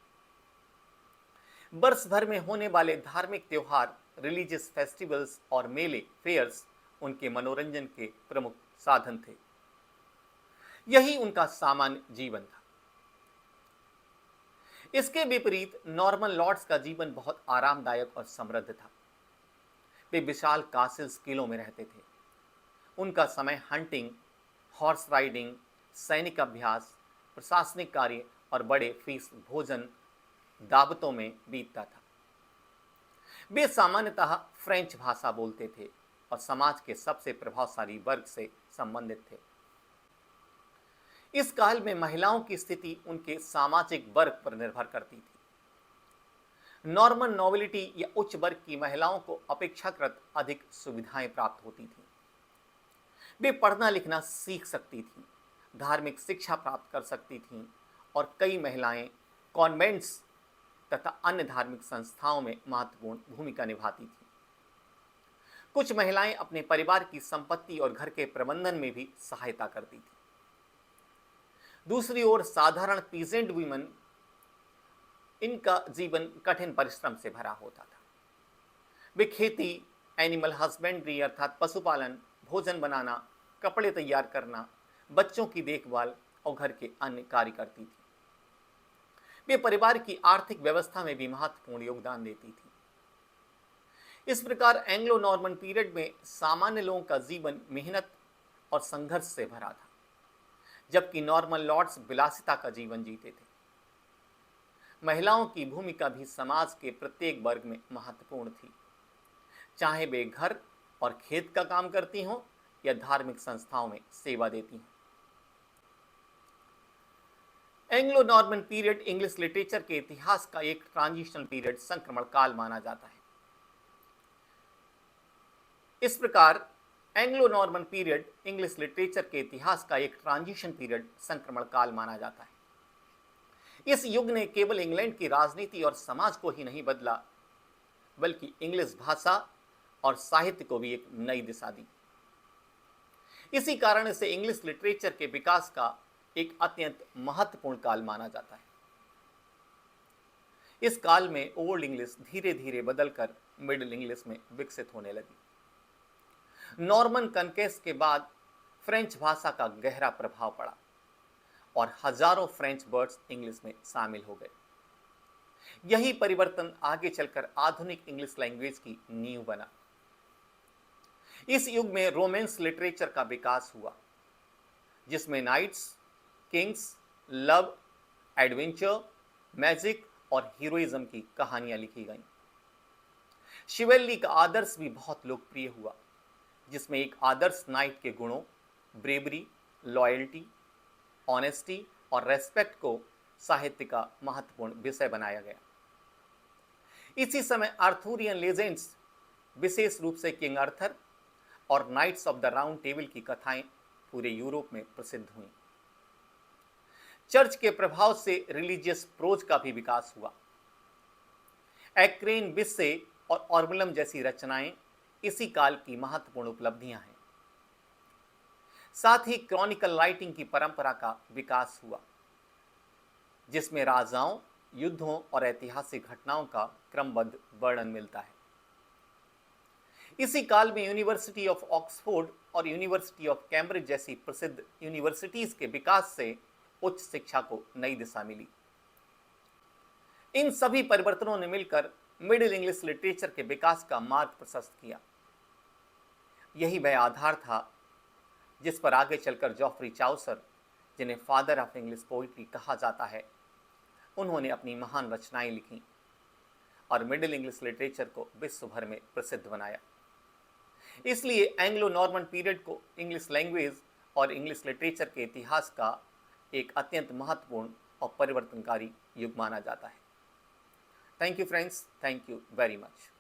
वर्ष भर में होने वाले धार्मिक त्योहार, रिलीजियस फेस्टिवल्स और मेले, फेयर्स उनके मनोरंजन के प्रमुख साधन थे। यही उनका सामान्य जीवन था। इसके विपरीत नॉर्मन लॉर्ड्स का जीवन बहुत आरामदायक और समृद्ध था। वे विशाल कासिल्स, किलों में रहते थे। उनका समय हंटिंग, हॉर्स राइडिंग, सैनिक अभ्यास, प्रशासनिक कार्य और बड़े फीस भोजन दावतों में बीतता था। वे सामान्यतः फ्रेंच भाषा बोलते थे और समाज के सबसे प्रभावशाली वर्ग से संबंधित थे। इस काल में महिलाओं की स्थिति उनके सामाजिक वर्ग पर निर्भर करती थी। नॉर्मन नोबिलिटी या उच्च वर्ग की महिलाओं को अपेक्षाकृत अधिक सुविधाएं प्राप्त होती थीं। वे पढ़ना लिखना सीख सकती थीं, धार्मिक शिक्षा प्राप्त कर सकती थीं और कई महिलाएं कॉन्वेंट्स तथा अन्य धार्मिक संस्थाओं में महत्वपूर्ण भूमिका निभाती थीं। कुछ महिलाएं अपने परिवार की संपत्ति और घर के प्रबंधन में भी सहायता करती थीं। दूसरी ओर साधारण पीजेंट वुमेन, इनका जीवन कठिन परिश्रम से भरा होता था। वे खेती, एनिमल हस्बेंड्री अर्थात पशुपालन, भोजन बनाना, कपड़े तैयार करना, बच्चों की देखभाल और घर के अन्य कार्य करती थी। वे परिवार की आर्थिक व्यवस्था में भी महत्वपूर्ण योगदान देती थी। इस प्रकार एंग्लो नॉर्मन पीरियड में सामान्य लोगों का जीवन मेहनत और संघर्ष से भरा था, जबकि नॉर्मन लॉर्ड्स विलासिता का जीवन जीते थे। महिलाओं की भूमिका भी समाज के प्रत्येक वर्ग में महत्वपूर्ण थी, चाहे वे घर और खेत का काम करती हों या धार्मिक संस्थाओं में सेवा देती हों। Anglo Norman period English literature के इतिहास का एक ट्रांजिशन पीरियड, संक्रमण काल माना जाता है। इस प्रकार Anglo Norman period English literature के इतिहास का एक ट्रांजिशन पीरियड, संक्रमण काल माना जाता है। इस युग ने केवल इंग्लैंड की राजनीति और समाज को ही नहीं बदला, बल्कि इंग्लिश भाषा और साहित्य को भी एक नई दिशा दी। इसी कारण इसे इंग्लिश लिटरेचर के विकास का एक अत्यंत महत्वपूर्ण काल माना जाता है। इस काल में ओल्ड इंग्लिश धीरे धीरे बदलकर मिडिल इंग्लिश में विकसित होने लगी। नॉर्मन कनकेस्ट के बाद फ्रेंच भाषा का गहरा प्रभाव पड़ा और हजारों फ्रेंच वर्ड्स इंग्लिश में शामिल हो गए। यही परिवर्तन आगे चलकर आधुनिक इंग्लिश लैंग्वेज की नींव बना। इस युग में रोमांस लिटरेचर का विकास हुआ, जिसमें knights, kings, love, adventure, magic और हीरोइज्म की कहानियां लिखी गईं। शिवेल्ली का आदर्श भी बहुत लोकप्रिय हुआ, जिसमें एक आदर्श नाइट के गुणों, ब्रेवरी, लॉयल्टी, ऑनेस्टी और रेस्पेक्ट को साहित्य का महत्वपूर्ण विषय बनाया गया। इसी समय आर्थुरियन लेजेंड्स, विशेष रूप से किंग आर्थर और Knights of the round Table की कथाएं पूरे यूरोप में प्रसिद्ध हुईं। चर्च के प्रभाव से रिलीजियस प्रोज का भी विकास हुआ। एक्रेन बिस्से और ऑर्मुलम जैसी रचनाएं इसी काल की महत्वपूर्ण उपलब्धियां हैं। साथ ही क्रॉनिकल राइटिंग की परंपरा का विकास हुआ, जिसमें राजाओं, युद्धों और ऐतिहासिक घटनाओं का क्रमबद्ध वर्णन मिलता है। इसी काल में यूनिवर्सिटी ऑफ ऑक्सफोर्ड और यूनिवर्सिटी ऑफ कैम्ब्रिज जैसी प्रसिद्ध यूनिवर्सिटीज के विकास से उच्च शिक्षा को नई दिशा मिली। इन सभी परिवर्तनों ने मिलकर मिडिल इंग्लिश लिटरेचर के विकास का मार्ग प्रशस्त किया। यही वह आधार था जिस पर आगे चलकर जॉफ्री चाउसर, जिन्हें फादर ऑफ इंग्लिश पोइट्री कहा जाता है, उन्होंने अपनी महान रचनाएं लिखी और मिडिल इंग्लिश लिटरेचर को विश्व भर में प्रसिद्ध बनाया। इसलिए एंग्लो नॉर्मन पीरियड को इंग्लिश लैंग्वेज और इंग्लिश लिटरेचर के इतिहास का एक अत्यंत महत्वपूर्ण और परिवर्तनकारी युग माना जाता है। Thank you friends, thank you very much.